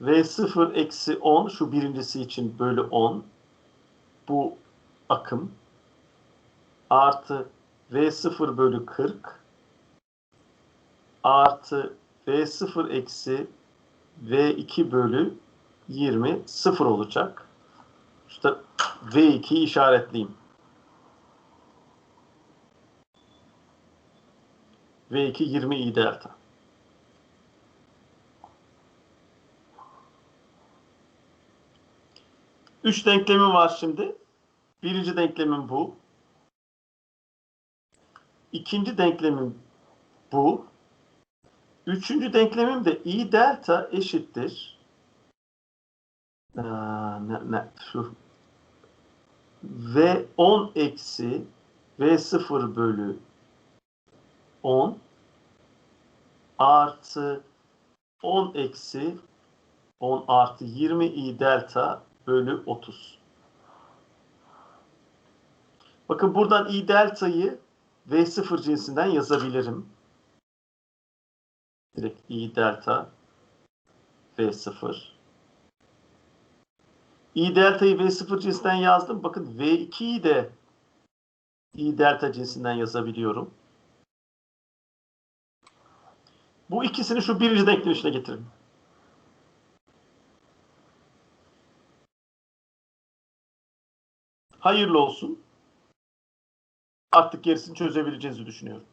Speaker 1: V0 eksi 10, şu birincisi için bölü 10. Bu akım. Artı V0 bölü 40. Artı V0 eksi V2 bölü 20 sıfır olacak. İşte V2'yi işaretleyeyim. V2 20 I delta. Üç denklemim var şimdi. Birinci denklemim bu. İkinci denklemim bu. Üçüncü denklemim de I delta eşittir. Şu V10 eksi V0 bölü 10 artı 10 eksi 10 artı 20 I delta bölü 30. Bakın buradan I delta'yı V0 cinsinden yazabilirim. Direkt I delta V0. I delta'yı V0 cinsinden yazdım. Bakın V2'yi de i delta cinsinden yazabiliyorum. Bu ikisini şu birinci denklem içine getirin. Hayırlı olsun. Artık gerisini çözebileceğinizi düşünüyorum.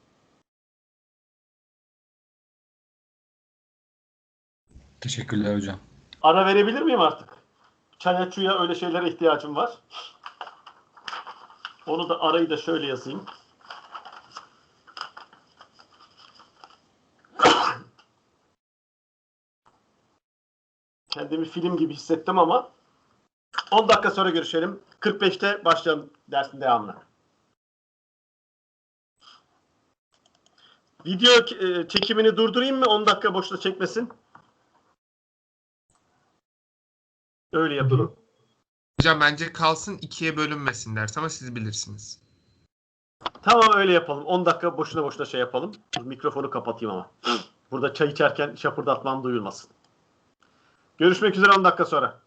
Speaker 3: Teşekkürler hocam.
Speaker 1: Ara verebilir miyim artık? Çaya çuya öyle şeylere ihtiyacım var. Onu da arayı da şöyle yazayım. Kendimi film gibi hissettim ama 10 dakika sonra görüşelim. 45'te başlayalım dersin devamına. Video çekimini durdurayım mı? 10 dakika boşta çekmesin. Öyle yapalım.
Speaker 2: Hocam bence kalsın, ikiye bölünmesin ders ama siz bilirsiniz.
Speaker 1: Tamam öyle yapalım. 10 dakika boşuna şey yapalım. Mikrofonu kapatayım ama. Burada çay içerken şapırdatmam duyulmasın. Görüşmek üzere 10 dakika sonra.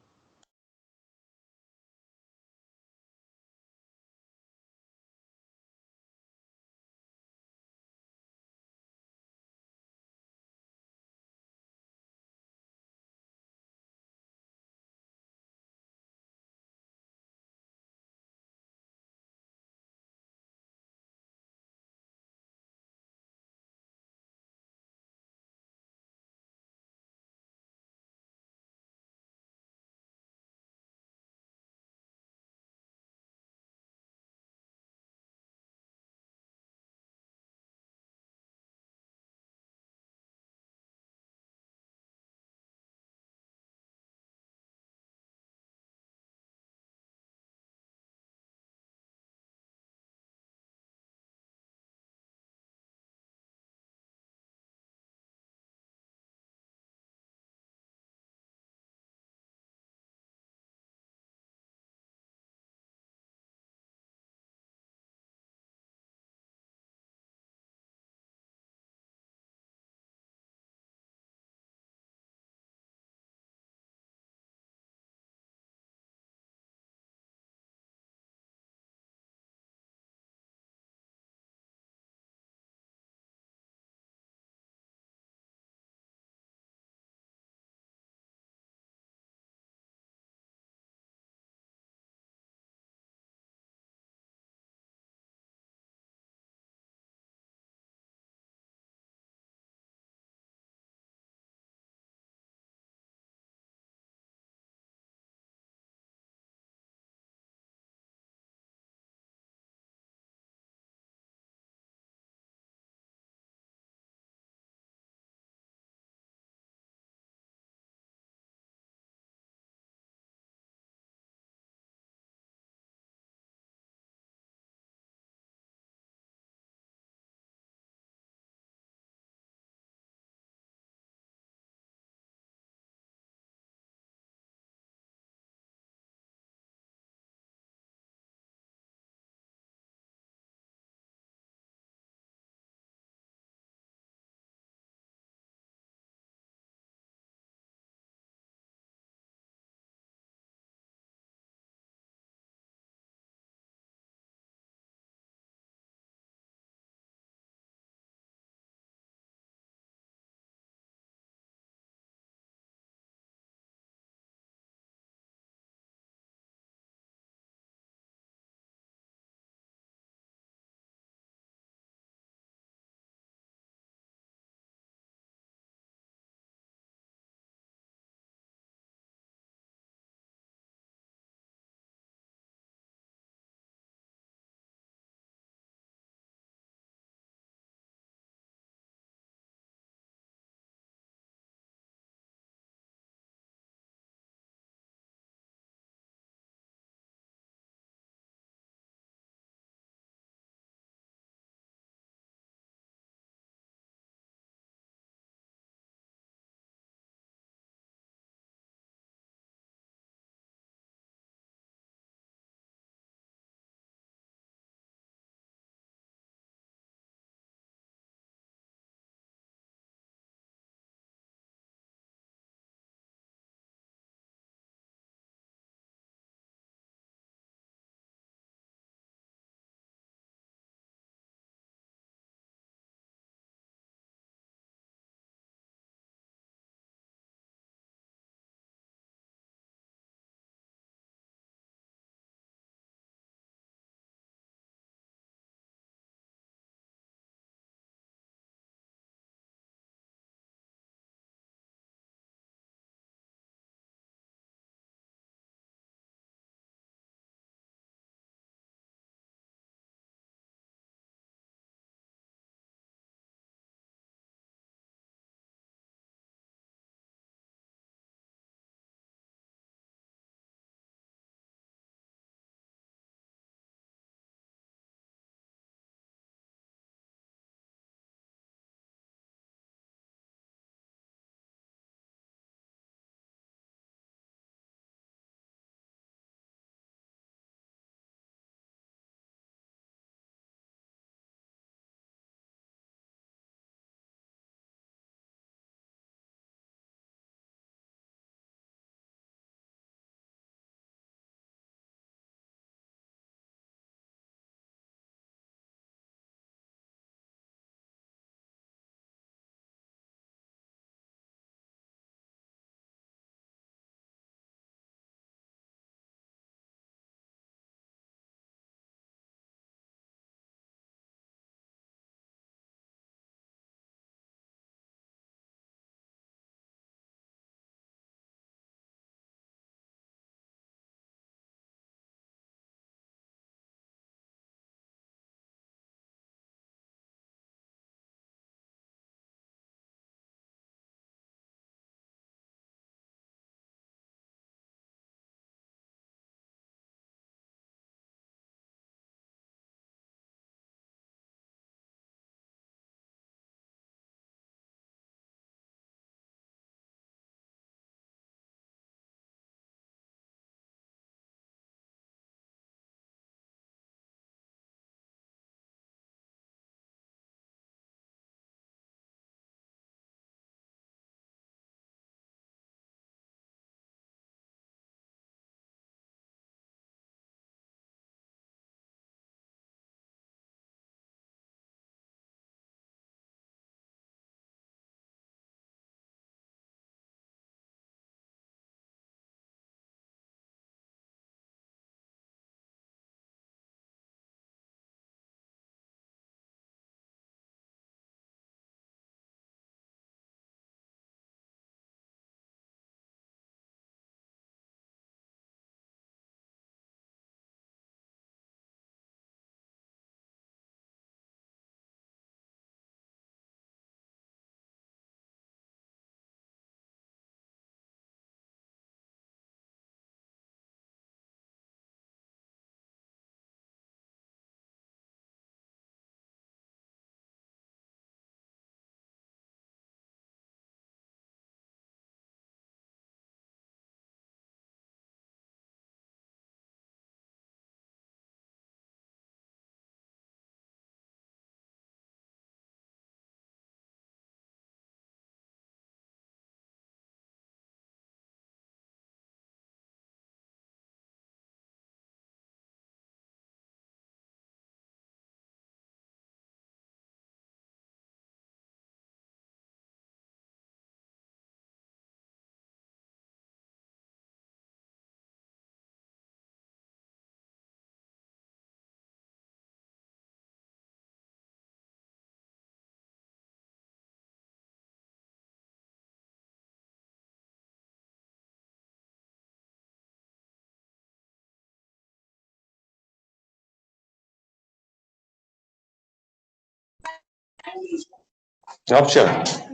Speaker 6: Ne yapacaksın?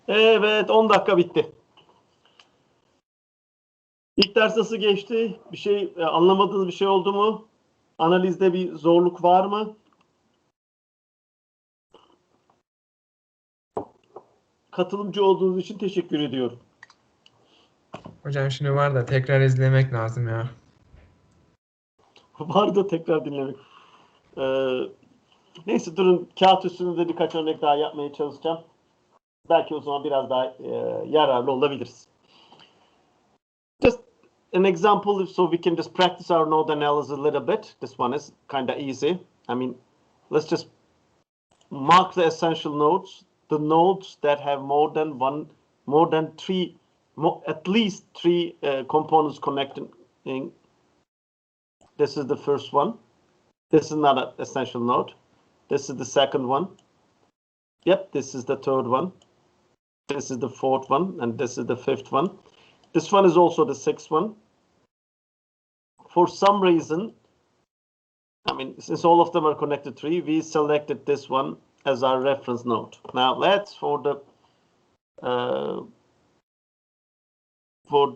Speaker 1: Evet, 10 dakika bitti. İlk ders nasıl geçti? Bir şey anlamadığınız bir şey oldu mu? Analizde bir zorluk var mı? Katılımcı olduğunuz için teşekkür ediyorum.
Speaker 4: Hocam şimdi var da tekrar izlemek lazım ya.
Speaker 1: Var da tekrar dinlemek. Neyse durun, kağıt üstünde birkaç örnek daha yapmaya çalışacağım. Belki o zaman biraz daha yararlı olabiliriz. Just an example so we can just practice our node analysis a little bit. This one is kind of easy. I mean, let's just mark the essential nodes, the nodes that have at least three components connecting. This is the first one. This is not an essential node. This is the second one. Yep, this is the third one. This is the fourth one, and this is the fifth one. This one is also the sixth one. For some reason, I mean, since all of them are connected tree, we selected this one as our reference node. Now let's for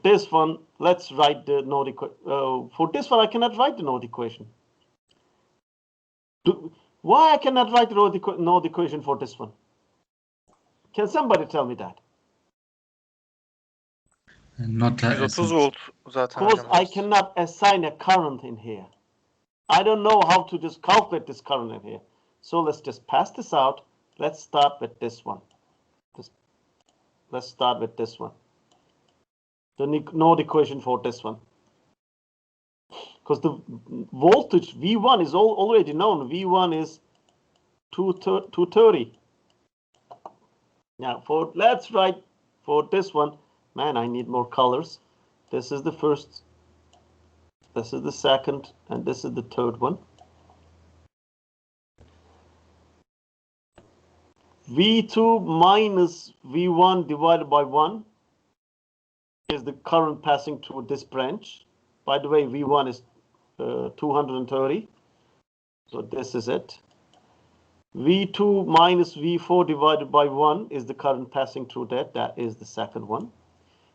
Speaker 1: this one, let's write the node equation. For this one, I cannot write the node equation. Why I cannot write the node equation for this one? Can somebody tell me that?
Speaker 3: Not that
Speaker 7: 130 volt zaten
Speaker 1: Because
Speaker 7: hocam.
Speaker 1: I cannot assign a current in here. I don't know how to just calculate this current in here. So let's just pass this out. Let's start with this one. Let's start with this one. The node equation for this one. Because the voltage V1 is already known. V1 is 230. Now let's write for this one. Man, I need more colors. This is the first. This is the second, and this is the third one. V2 minus V1 divided by 1 is the current passing through this branch. By the way, V1 is 230. So this is it. V2 minus V4 divided by 1 is the current passing through that. That is the second one.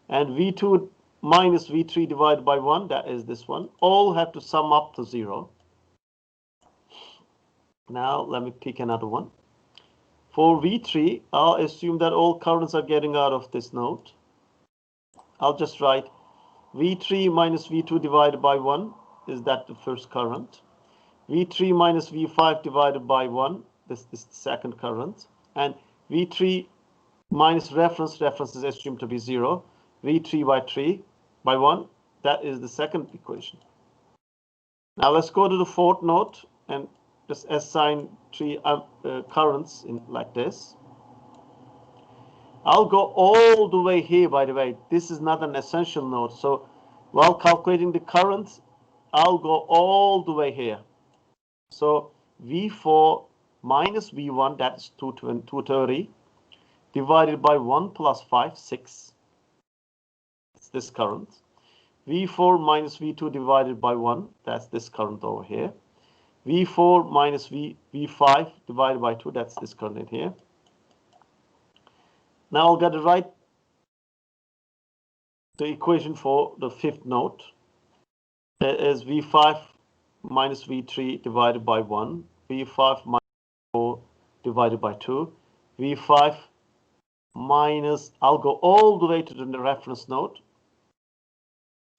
Speaker 1: And V2 minus V3 divided by 1, that is this one. All have to sum up to 0. Now let me pick another one. For V3, I'll assume that all currents are getting out of this node. I'll just write V3 minus V2 divided by 1 is that the first current. V3 minus V5 divided by 1, this is the second current. And V3 minus reference is assumed to be 0. V3 by 3 by 1, that is the second equation. Now let's go to the fourth node and just assign 3 currents in like this. I'll go all the way here, by the way. This is not an essential node. So while calculating the current, I'll go all the way here. So V4 minus V1, that's 230, divided by 1 plus 5, 6. It's this current. V4 minus V2 divided by 1, that's this current over here. V4 minus V5 divided by 2, that's this current in here. Now I'll get to write the equation for the fifth node. That is V5 minus V3 divided by 1, V5 minus 4 divided by 2, V5 minus, I'll go all the way to the reference node,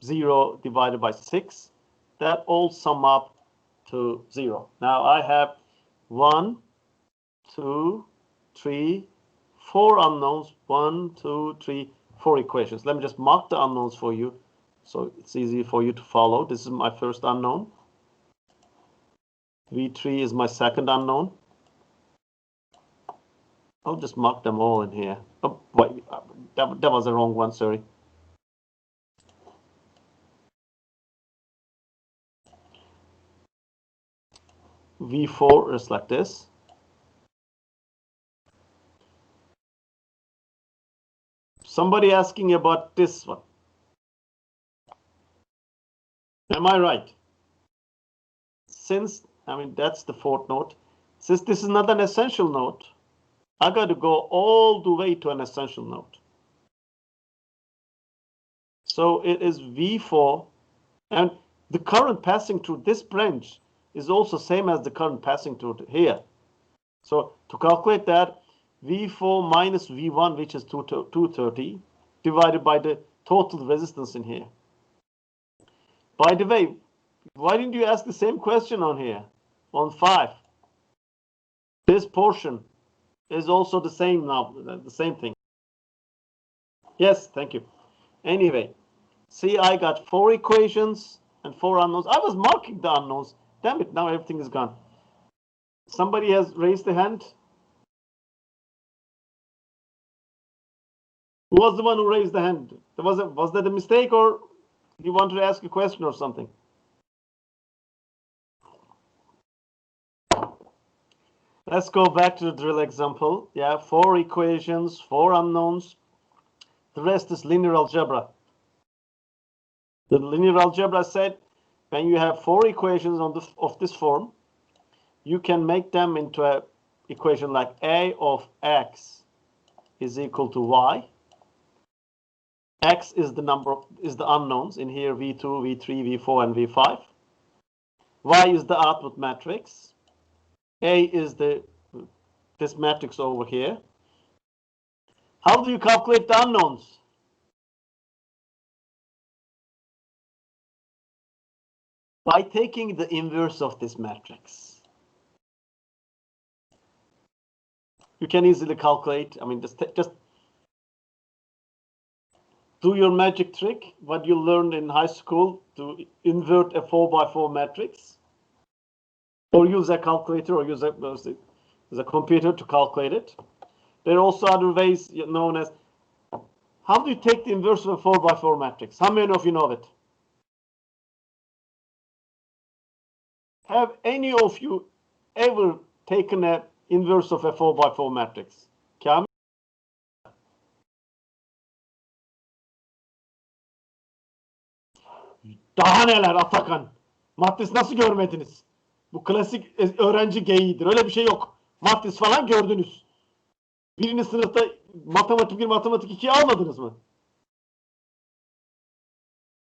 Speaker 1: 0 divided by 6. That all sum up to 0. Now I have 1, 2, 3, 4 unknowns, 1, 2, 3, 4 equations. Let me just mark the unknowns for you so it's easy for you to follow. This is my first unknown. V3 is my second unknown. I'll just mark them all in here. Oh, wait, that was the wrong one, sorry. V4 is like this. Somebody asking about this one. Am I right? Since, I mean, that's the fourth node. Since this is not an essential node, I got to go all the way to an essential node. So it is V4, and the current passing through this branch is also same as the current passing through here. So to calculate that, V4 minus V1, which is 230, divided by the total resistance in here. By the way, why didn't you ask the same question on here, on 5? This portion is also the same now, the same thing. Yes, thank you. Anyway, see, I got 4 equations and 4 unknowns. I was marking the unknowns. Damn it, now everything is gone. Somebody has raised a hand. Who was the one who raised the hand? Was that a mistake, or you wanted to ask a question or something? Let's go back to the drill example. Yeah, 4 equations, 4 unknowns. The rest is linear algebra. The linear algebra said when you have 4 equations of this form, you can make them into an equation like A of x is equal to y. X is the unknowns in here, V2, V3, V4, and V5. Y is the output matrix. A is this matrix over here. How do you calculate the unknowns? By taking the inverse of this matrix. You can easily calculate, I mean, just do your magic trick, what you learned in high school, to invert a 4x4 matrix, or use a calculator, or use a computer to calculate it. There are also other ways known as, how do you take the inverse of a 4x4 matrix? How many of you know it? Have any of you ever taken an inverse of a 4x4 matrix? Kamil? Daha neler Atakan? Matris nasıl görmediniz? Bu klasik öğrenci geyiğidir. Öyle bir şey yok. matris falan gördünüz. Birinci sınıfta matematik 1, matematik 2 almadınız mı?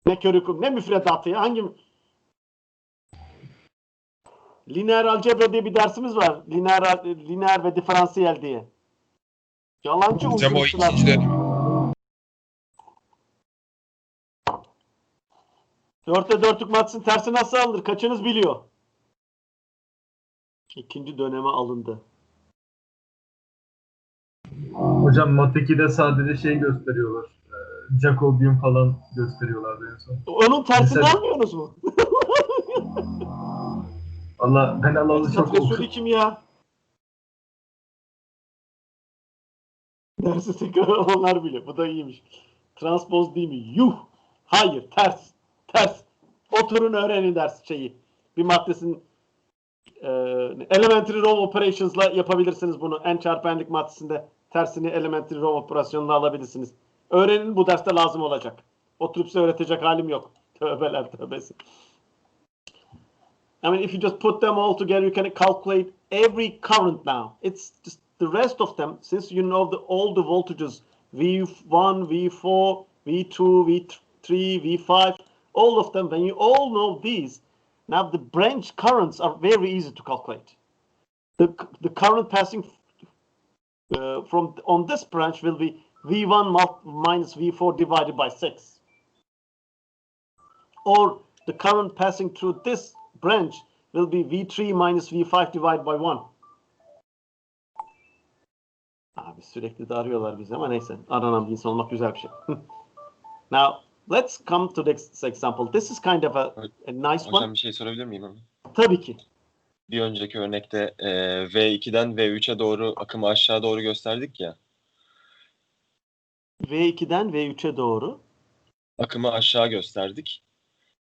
Speaker 1: Ne körüküm, ne müfredatı ya, hangi... Lineer algebra diye bir dersimiz var. Lineer ve diferansiyel diye. Yalancı
Speaker 4: Hocam o
Speaker 1: uydurmuşlar.
Speaker 4: ikinci dönem.
Speaker 1: 4'te 4'lük matrisin tersi nasıl alınır? Kaçınız biliyor? İkinci döneme alındı.
Speaker 7: Hocam Mat 2'de sadece şey gösteriyorlar. Jacobian falan gösteriyorlardı en son.
Speaker 1: Onun tersini
Speaker 7: Mesela-
Speaker 1: almıyorsunuz mu?
Speaker 7: Allah ben alalı çok
Speaker 1: Profesörü kim ya? Dersi tekrar alanlar bile. Bu da iyiymiş. Transpoz değil mi? Yuh! Hayır, ters. Ters. Oturun öğrenin ders şeyi. Bir maddesin elementary row operations'la yapabilirsiniz bunu. En çarpı n'lik maddesinde tersini elementary row operasyonuna alabilirsiniz. Öğrenin, bu derste lazım olacak. Oturup size öğretecek halim yok. Tövbeler tövbesi. I mean, if you just put them all together, you can calculate every current now. It's just the rest of them, since you know all the voltages, V1, V4, V2, V3, V5, all of them, when you all know these, now the branch currents are very easy to calculate. The current passing on this branch will be V1 minus V4 divided by 6. Or the current passing through this branch will be V3 minus V5 divided by 1. Abi sürekli de arıyorlar bizi ama neyse. Aranan bir insan olmak güzel bir şey. Now, let's come to this example. This is kind of a nice
Speaker 6: Hocam
Speaker 1: one.
Speaker 6: bir şey sorabilir miyim ama?
Speaker 1: Tabii ki.
Speaker 6: Bir önceki örnekte V2'den V3'e doğru akımı aşağı doğru gösterdik ya.
Speaker 1: V2'den V3'e doğru.
Speaker 6: Akımı aşağı gösterdik.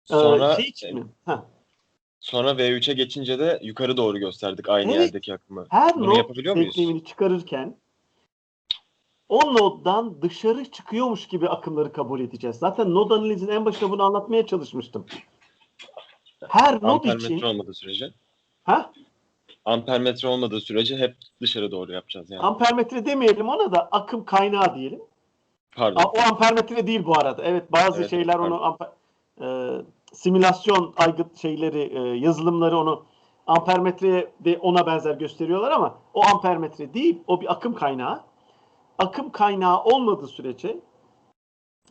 Speaker 6: Sonra
Speaker 1: Şey için mi? Ha.
Speaker 6: sonra V3'e geçince de yukarı doğru gösterdik aynı
Speaker 1: Evet.
Speaker 6: yerdeki akımı.
Speaker 1: Her
Speaker 6: Bunu
Speaker 1: node
Speaker 6: yapabiliyor muyuz?
Speaker 1: denklemini çıkarırken o noddan dışarı çıkıyormuş gibi akımları kabul edeceğiz. Zaten node analizinin en başında bunu anlatmaya çalışmıştım. Her node
Speaker 6: Ampermetre
Speaker 1: için
Speaker 6: olmadığı sürece.
Speaker 1: ha?
Speaker 6: Ampermetre olmadığı sürece hep dışarı doğru yapacağız yani.
Speaker 1: Ampermetre demeyelim ona da, akım kaynağı diyelim.
Speaker 6: Pardon.
Speaker 1: O ampermetre değil bu arada. Evet, bazı
Speaker 6: Evet,
Speaker 1: şeyler onu simülasyon aygıt şeyleri, yazılımları onu ampermetreye de ona benzer gösteriyorlar ama o ampermetre değil, o bir akım kaynağı. Akım kaynağı olmadığı sürece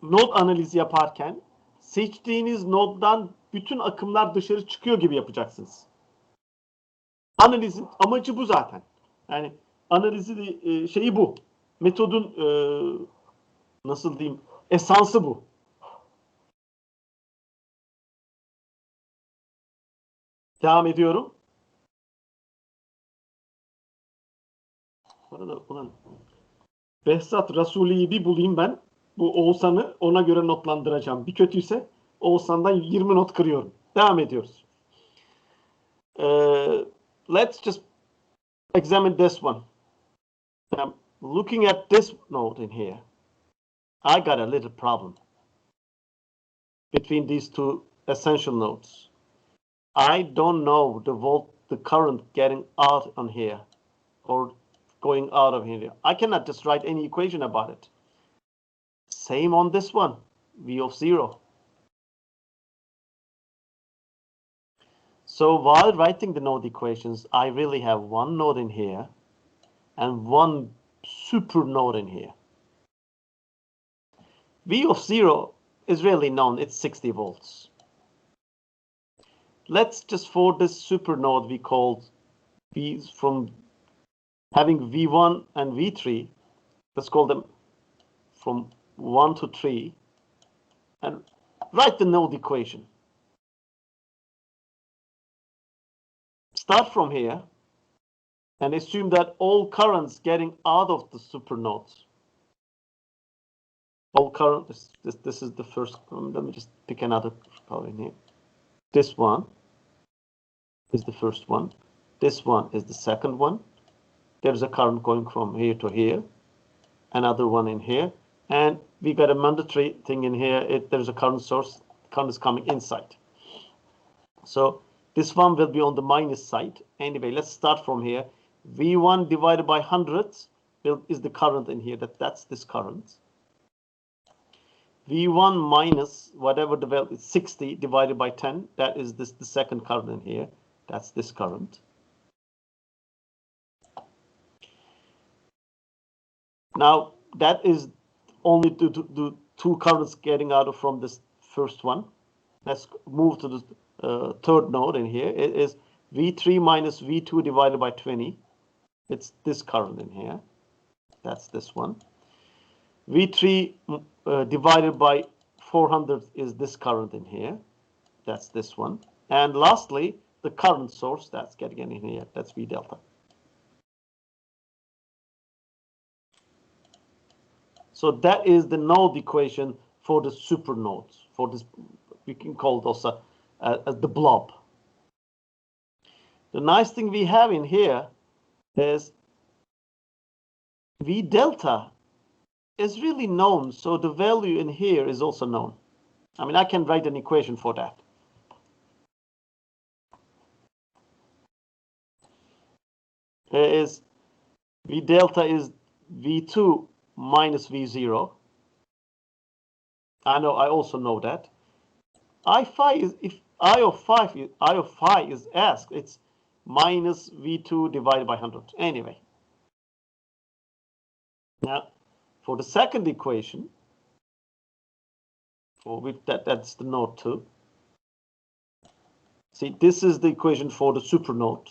Speaker 1: node analizi yaparken seçtiğiniz noddan bütün akımlar dışarı çıkıyor gibi yapacaksınız. Analizin amacı bu zaten. Yani analizi şeyi bu. Metodun nasıl diyeyim, esansı bu. Devam ediyorum. Ulan Behzat Rasuli'yi bir bulayım ben. Bu Oğuzhan'ı ona göre notlandıracağım. Bir kötüyse Oğuzhan'dan 20 not kırıyorum. Devam ediyoruz. Let's just examine this one. Looking at this node in here, I got a little problem between these two essential nodes. I don't know the current getting out on here or going out of here. I cannot just write any equation about it. Same on this one, V of 0. So while writing the node equations, I really have one node in here and one super node in here. V of 0 is really known, it's 60 volts. Let's just, for this super node we called V, from having V1 and V3, let's call them from 1 to 3 and write the node equation. Start from here and assume that all currents getting out of the supernodes. All current, this is the first, let me just pick another color in here. This one is the first one. This one is the second one. There's a current going from here to here. Another one in here. And we got a mandatory thing in here. There's a current source. Current is coming inside. So this one will be on the minus side. Anyway, let's start from here. V1 divided by 100 is the current in here. That's this current. V1 minus whatever the value is 60 divided by 10. That is the second current in here. That's this current. Now that is only the two currents getting out from this first one. Let's move to the third node in here. It is V3 minus V2 divided by 20. It's this current in here. That's this one. V3 divided by 400 is this current in here. That's this one. And lastly, the current source that's getting in here. That's V delta. So that is the node equation for the super nodes. For this, we can call it also the blob. The nice thing we have in here is V delta is really known, so the value in here is also known. I mean, I can write an equation for that. Here is V delta is V2 minus V0. I also know that. I phi is, if I of phi is asked, it's minus V2 divided by 100. Anyway. Now, for the second equation, that's the node 2. See, this is the equation for the super node.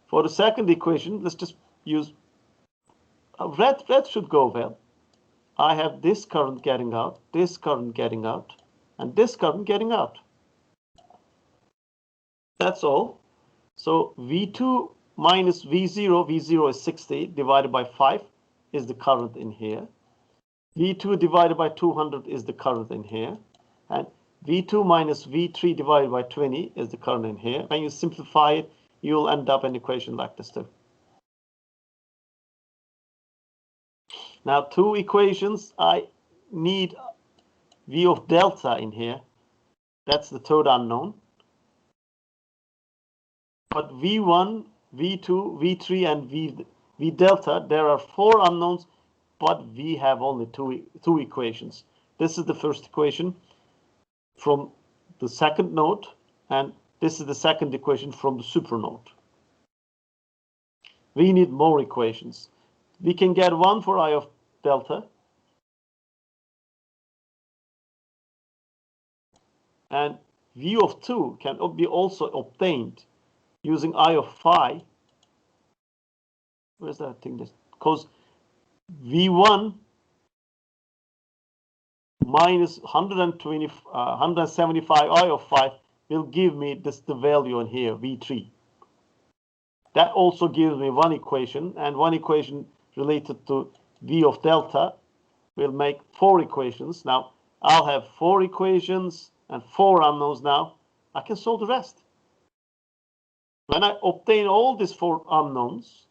Speaker 1: For the second equation, let's just use red should go well. I have this current getting out, this current getting out, and this current getting out. That's all. So V2 minus V0, V0 is 60 divided by 5 is the current in here. V2 divided by 200 is the current in here. And V2 minus V3 divided by 20 is the current in here. When you simplify it, you'll end up an equation like this too. Now, two equations. I need V of delta in here. That's the third unknown. But V1, V2, V3, and V delta, there are 4 unknowns, but we have only two equations. This is the first equation from the second node, and this is the second equation from the super node. We need more equations. We can get one for I of delta, and V of 2 can be also obtained using I of phi. Where's that thing? Because V1 minus 175 I of phi will give me the value in here, V3. That also gives me one equation, and one equation related to V of delta will make 4 equations. Now, I'll have 4 equations and 4 unknowns now. I can solve the rest. When I obtain all these 4 unknowns,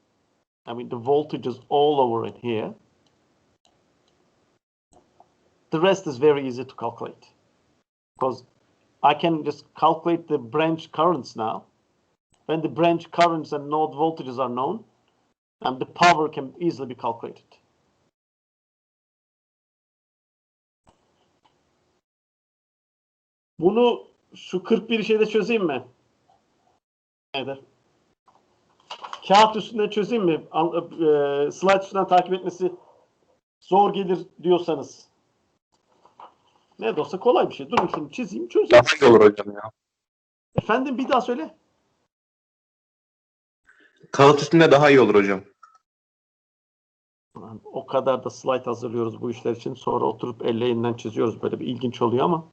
Speaker 1: I mean the voltage is all over in here, the rest is very easy to calculate. Because I can just calculate the branch currents now. When the branch currents and node voltages are known, and the power can easily be calculated. Bunu şu 41 şeyde çözeyim mi? Evet. Kağıt üstünde çözeyim mi? Slide üstünden takip etmesi zor gelir diyorsanız. Ne de olsa kolay bir şey. Durun şunu çizeyim, çözeyim.
Speaker 3: Nasıl olur hocam ya?
Speaker 1: Efendim bir daha söyle.
Speaker 3: Kağıt üstünde daha iyi olur hocam.
Speaker 1: O kadar da slide hazırlıyoruz bu işler için. Sonra oturup elle elinden çiziyoruz. Böyle bir ilginç oluyor ama.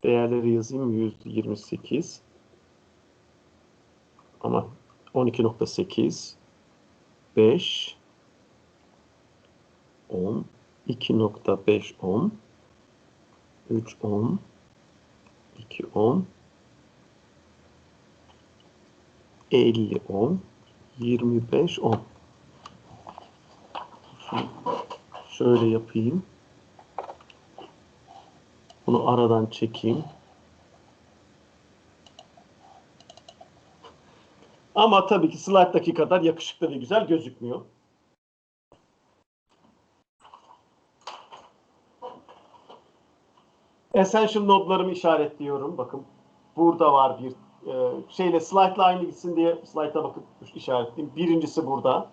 Speaker 1: Değerleri yazayım. 128 ama 12.8 5 10 2.5 10 3 10 2 10 50 10 25, 10. Şöyle yapayım. Bunu aradan çekeyim. Ama tabii ki slide'daki kadar yakışıklı ve güzel gözükmüyor. Essential node'larımı işaretliyorum. Bakın burada var bir şeyle slide'la aynı gitsin diye slide'a bakıp işaretleyeyim. Birincisi burada.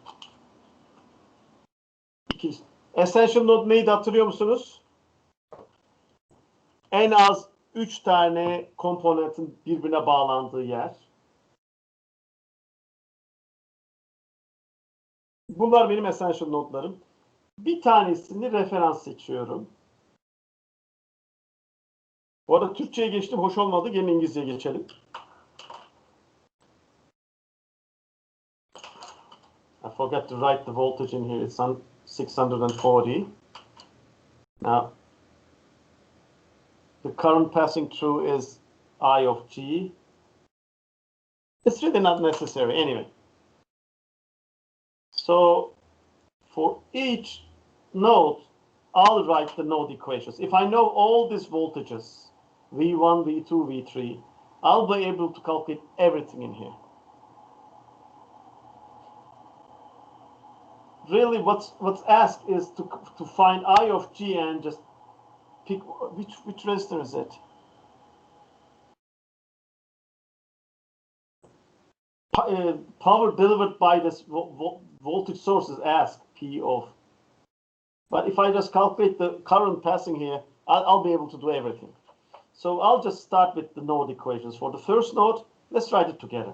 Speaker 1: Essential node neydi hatırlıyor musunuz? En az 3 tane komponentin birbirine bağlandığı yer. Bunlar benim essential node'larım. Bir tanesini referans seçiyorum. Bu arada Türkçe'ye geçtim. Hoş olmadı. Gelin İngilizce'ye geçelim. I forgot to write the voltage in here. It's on 640. Now, the current passing through is I of G. It's really not necessary anyway. So, for each node, I'll write the node equations. If I know all these voltages, V1, V2, V3, I'll be able to calculate everything in here. Really, what's asked is to find I of G and just pick which resistor is it. Power delivered by this voltage source is asked, P of. But if I just calculate the current passing here, I'll be able to do everything. So I'll just start with the node equations. For the first node, let's write it together.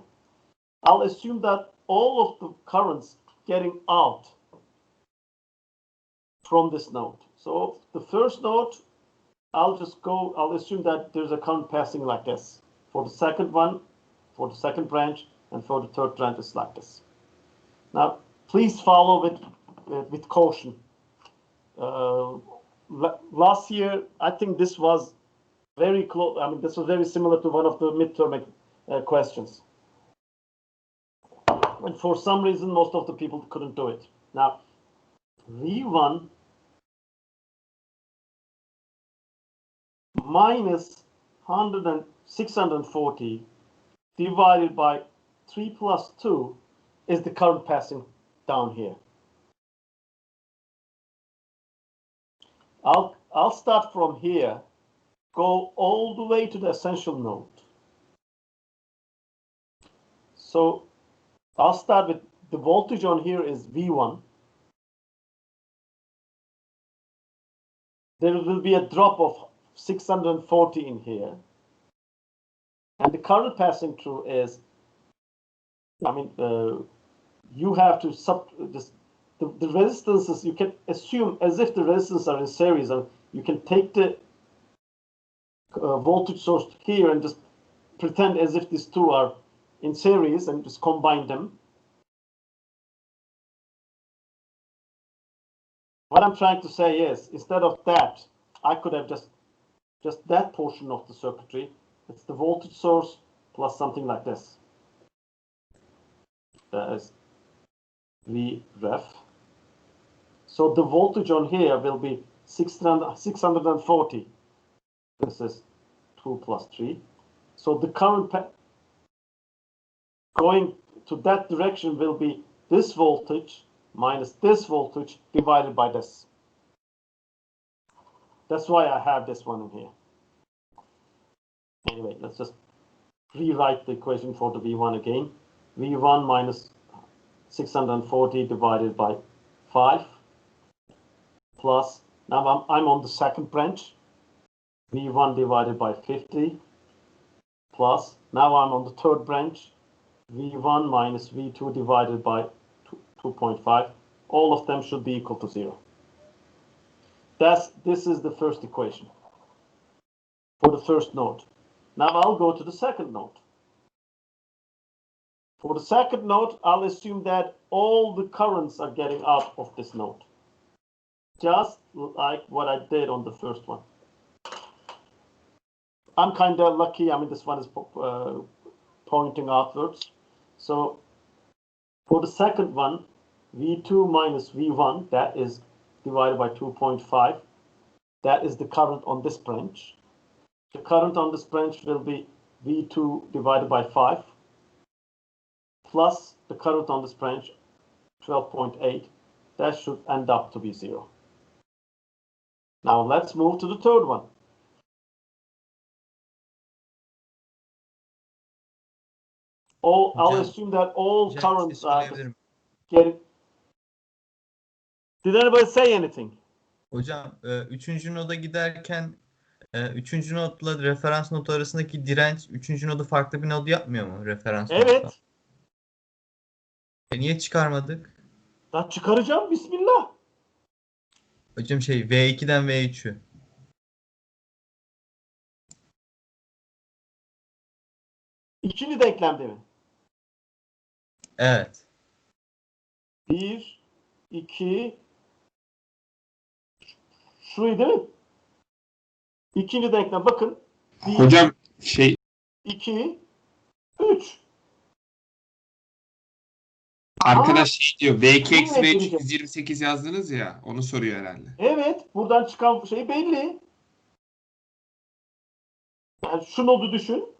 Speaker 1: I'll assume that all of the currents getting out from this node. So the first node, I'll assume that there's a current passing like this. For the second one, for the second branch, and for the third branch, it's like this. Now, please follow with caution. Last year, I think this was very close. I mean, this was very similar to one of the midterm questions. And for some reason, most of the people couldn't do it. Now, V1 minus 640 divided by 3 plus 2 is the current passing down here. I'll start from here, go all the way to the essential node. So I'll start with the voltage on here is V1. There will be a drop of 640 in here. And the current passing through is, you have to the resistances, you can assume as if the resistances are in series, and you can take the voltage source here and just pretend as if these two are in series and just combine them. What I'm trying to say is, instead of that, I could have just that portion of the circuitry. It's the voltage source plus something like this. That is Vref. So the voltage on here will be 640. This is 2 plus 3. So the current going to that direction will be this voltage minus this voltage divided by this. That's why I have this one in here. Anyway, let's just rewrite the equation for the V1 again. V1 minus 640 divided by 5 plus, now I'm on the second branch, V1 divided by 50 plus, now I'm on the third branch, V1 minus V2 divided by 2.5. All of them should be equal to 0. This is the first equation for the first node. Now I'll go to the second node. For the second node, I'll assume that all the currents are getting out of this node, just like what I did on the first one. I'm kind of lucky. I mean, this one is pointing outwards. So For the second one, V2 minus V1, that is divided by 2.5. That is the current on this branch. The current on this branch will be V2 divided by 5 plus the current on this branch, 12.8. That should end up to be 0. Now let's move to the third one. I'll assume that all currents are getting. Did anybody say anything?
Speaker 8: Hocam 3. noda giderken 3. nodla referans notu arasındaki direnç 3. nodu farklı bir nod yapmıyor mu referans nodla?
Speaker 1: Evet.
Speaker 8: Niye çıkarmadık?
Speaker 1: Daha çıkaracağım, bismillah.
Speaker 8: Hocam V2'den V3'ü.
Speaker 1: İkinci denklemde mi?
Speaker 8: Evet.
Speaker 1: 1, 2, şurayı değil mi? İkinci denklem bakın. 1,
Speaker 2: Hocam
Speaker 1: 2, 3.
Speaker 2: arkadaş şey diyor V2
Speaker 1: Bunu
Speaker 2: eksi V3
Speaker 1: ekleyeceğim.
Speaker 2: 128 yazdınız ya onu soruyor herhalde.
Speaker 1: Evet, buradan çıkan şey belli. Yani şu nodu düşün.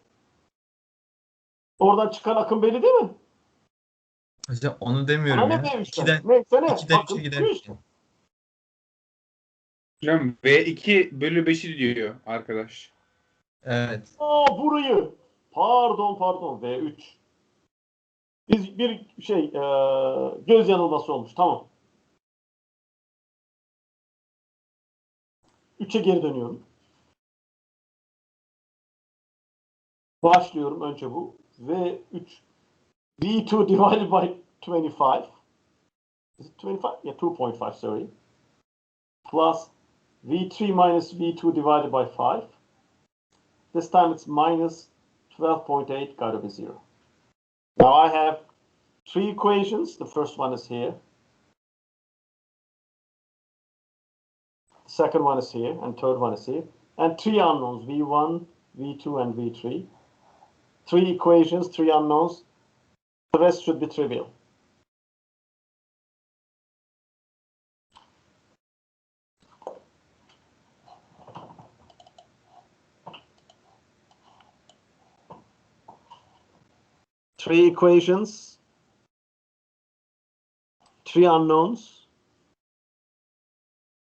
Speaker 1: Oradan çıkan akım belli değil mi?
Speaker 8: Hocam onu demiyorum
Speaker 1: Bana
Speaker 8: ya.
Speaker 1: ne demişler?
Speaker 8: 2'den
Speaker 1: Neyse ne?
Speaker 8: 2'den
Speaker 1: Akım
Speaker 8: 3'e
Speaker 1: şu
Speaker 8: giderken.
Speaker 1: işte.
Speaker 2: Hocam V2 bölü 5'i diyor arkadaş.
Speaker 8: Evet.
Speaker 1: Burayı. Pardon. V3. Biz bir göz yanılması olmuş. Tamam. 3'e geri dönüyorum. Başlıyorum önce bu. V3. V2 divided by 25. Is it 25? Yeah, 2.5, sorry. Plus V3 minus V2 divided by 5. This time it's minus 12.8, gotta be 0. Now I have 3 equations. The first one is here. The second one is here, and third one is here. And 3 unknowns, V1, V2, and V3. 3 equations, 3 unknowns. The rest should be trivial. Three equations, 3 unknowns.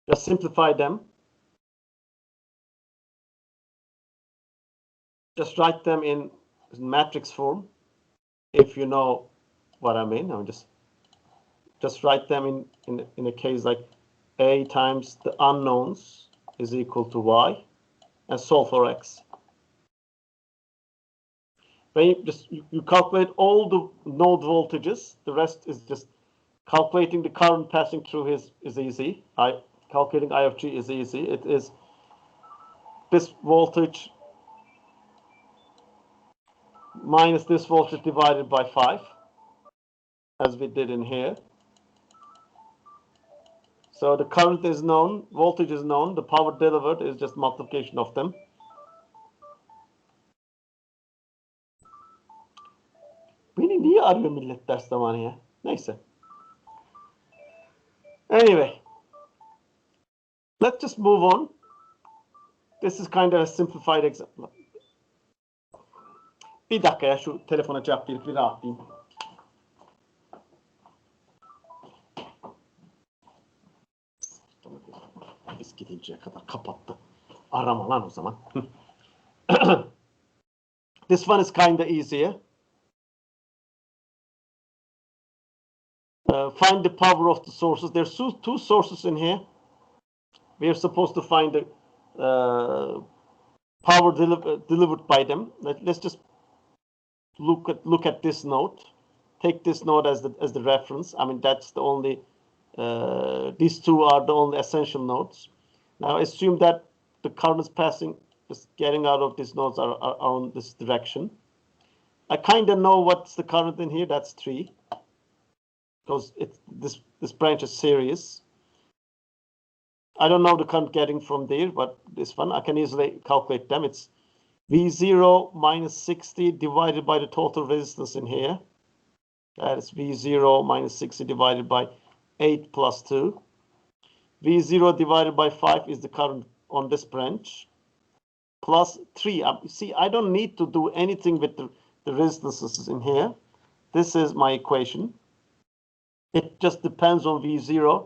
Speaker 1: Just simplify them. Just write them in matrix form, if you know what I mean. I'm just write them in a case like A times the unknowns is equal to Y, and solve for X. When you calculate all the node voltages, the rest is just calculating the current passing through is easy. Calculating I of G is easy. It is this voltage minus this voltage divided by 5, as we did in here. So the current is known, voltage is known, the power delivered is just multiplication of them. Beni niye arıyor millet ders zamanı ya? Neyse. Anyway, let's just move on. This is kind of a simplified example. Bir dakika ya, şu telefona cevap verip bir rahatlayayım. Biz gidinceye kadar kapattı. Arama lan o zaman. This one is kind of easier. Find the power of the sources. There's two sources in here. We are supposed to find the power delivered by them. Let's just look at this node. Take this node as the reference. I mean, that's the only. These two are the only essential nodes. Now assume that the current is passing, just getting out of these nodes are on this direction. I kind of know what's the current in here. That's 3. Because this branch is series. I don't know the current getting from there, but this one I can easily calculate them. It's V0 minus 60 divided by the total resistance in here. That is V0 minus 60 divided by 8 plus 2. V0 divided by 5 is the current on this branch. Plus 3. See, I don't need to do anything with the resistances in here. This is my equation. It just depends on V0.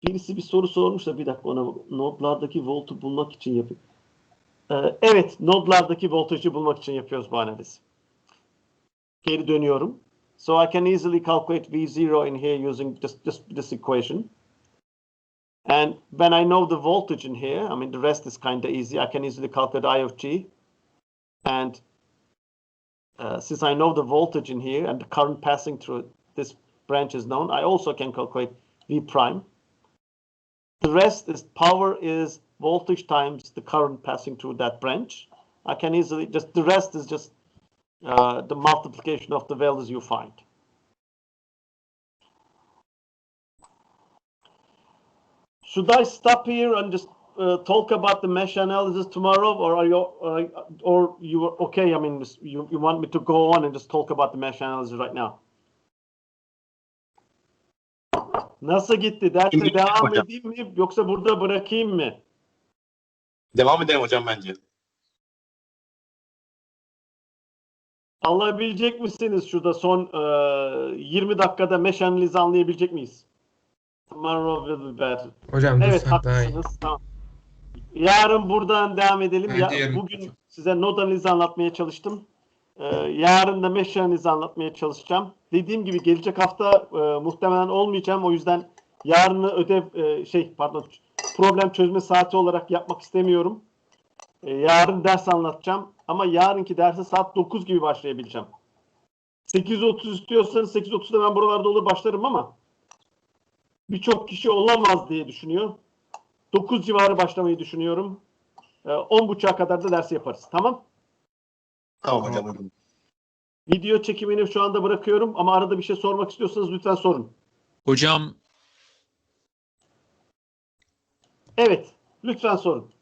Speaker 1: Birisi bir soru sormuş da bir dakika ona nodlardaki voltu bulmak için yapıyor. Evet, nodlardaki voltajı bulmak için yapıyoruz bu analizi. Geri dönüyorum. So I can easily calculate V0 in here using just this equation. And when I know the voltage in here, I mean, the rest is kind of easy. I can easily calculate I of G. And since I know the voltage in here and the current passing through this branch is known, I also can calculate V prime. The rest is power is voltage times the current passing through that branch. I can easily just, the rest is just the multiplication of the values you find. Should I stop here and just talk about the mesh analysis tomorrow, or are you okay? I mean, you want me to go on and just talk about the mesh analysis right now? Nasıl gitti? Derse
Speaker 3: Şimdi
Speaker 1: devam
Speaker 3: hocam.
Speaker 1: edeyim mi yoksa burada bırakayım mı?
Speaker 3: Devam edelim hocam bence.
Speaker 1: Alabilecek misiniz şurada son 20 dakikada mesh analizi anlayabilecek miyiz? Tomorrow will be better.
Speaker 4: Hocam
Speaker 1: Evet,
Speaker 4: dursak daha iyi.
Speaker 1: haklısınız. Tamam. Yarın buradan devam edelim.
Speaker 4: Bence yarın.
Speaker 1: Bugün size node analizi anlatmaya çalıştım. Yarın da mesh analizi anlatmaya çalışacağım. Dediğim gibi gelecek hafta muhtemelen olmayacağım. O yüzden yarını problem çözme saati olarak yapmak istemiyorum. Yarın ders anlatacağım. Ama yarınki derse saat 9 gibi başlayabileceğim. 8.30 istiyorsanız 8.30'da ben buralarda olur başlarım ama birçok kişi olamaz diye düşünüyor. 9 civarı başlamayı düşünüyorum. 10.30'a kadar da ders yaparız. Tamam?
Speaker 3: Tamam hocam.
Speaker 1: Video çekimini şu anda bırakıyorum ama arada bir şey sormak istiyorsanız lütfen sorun.
Speaker 9: Hocam
Speaker 1: Evet, lütfen sorun.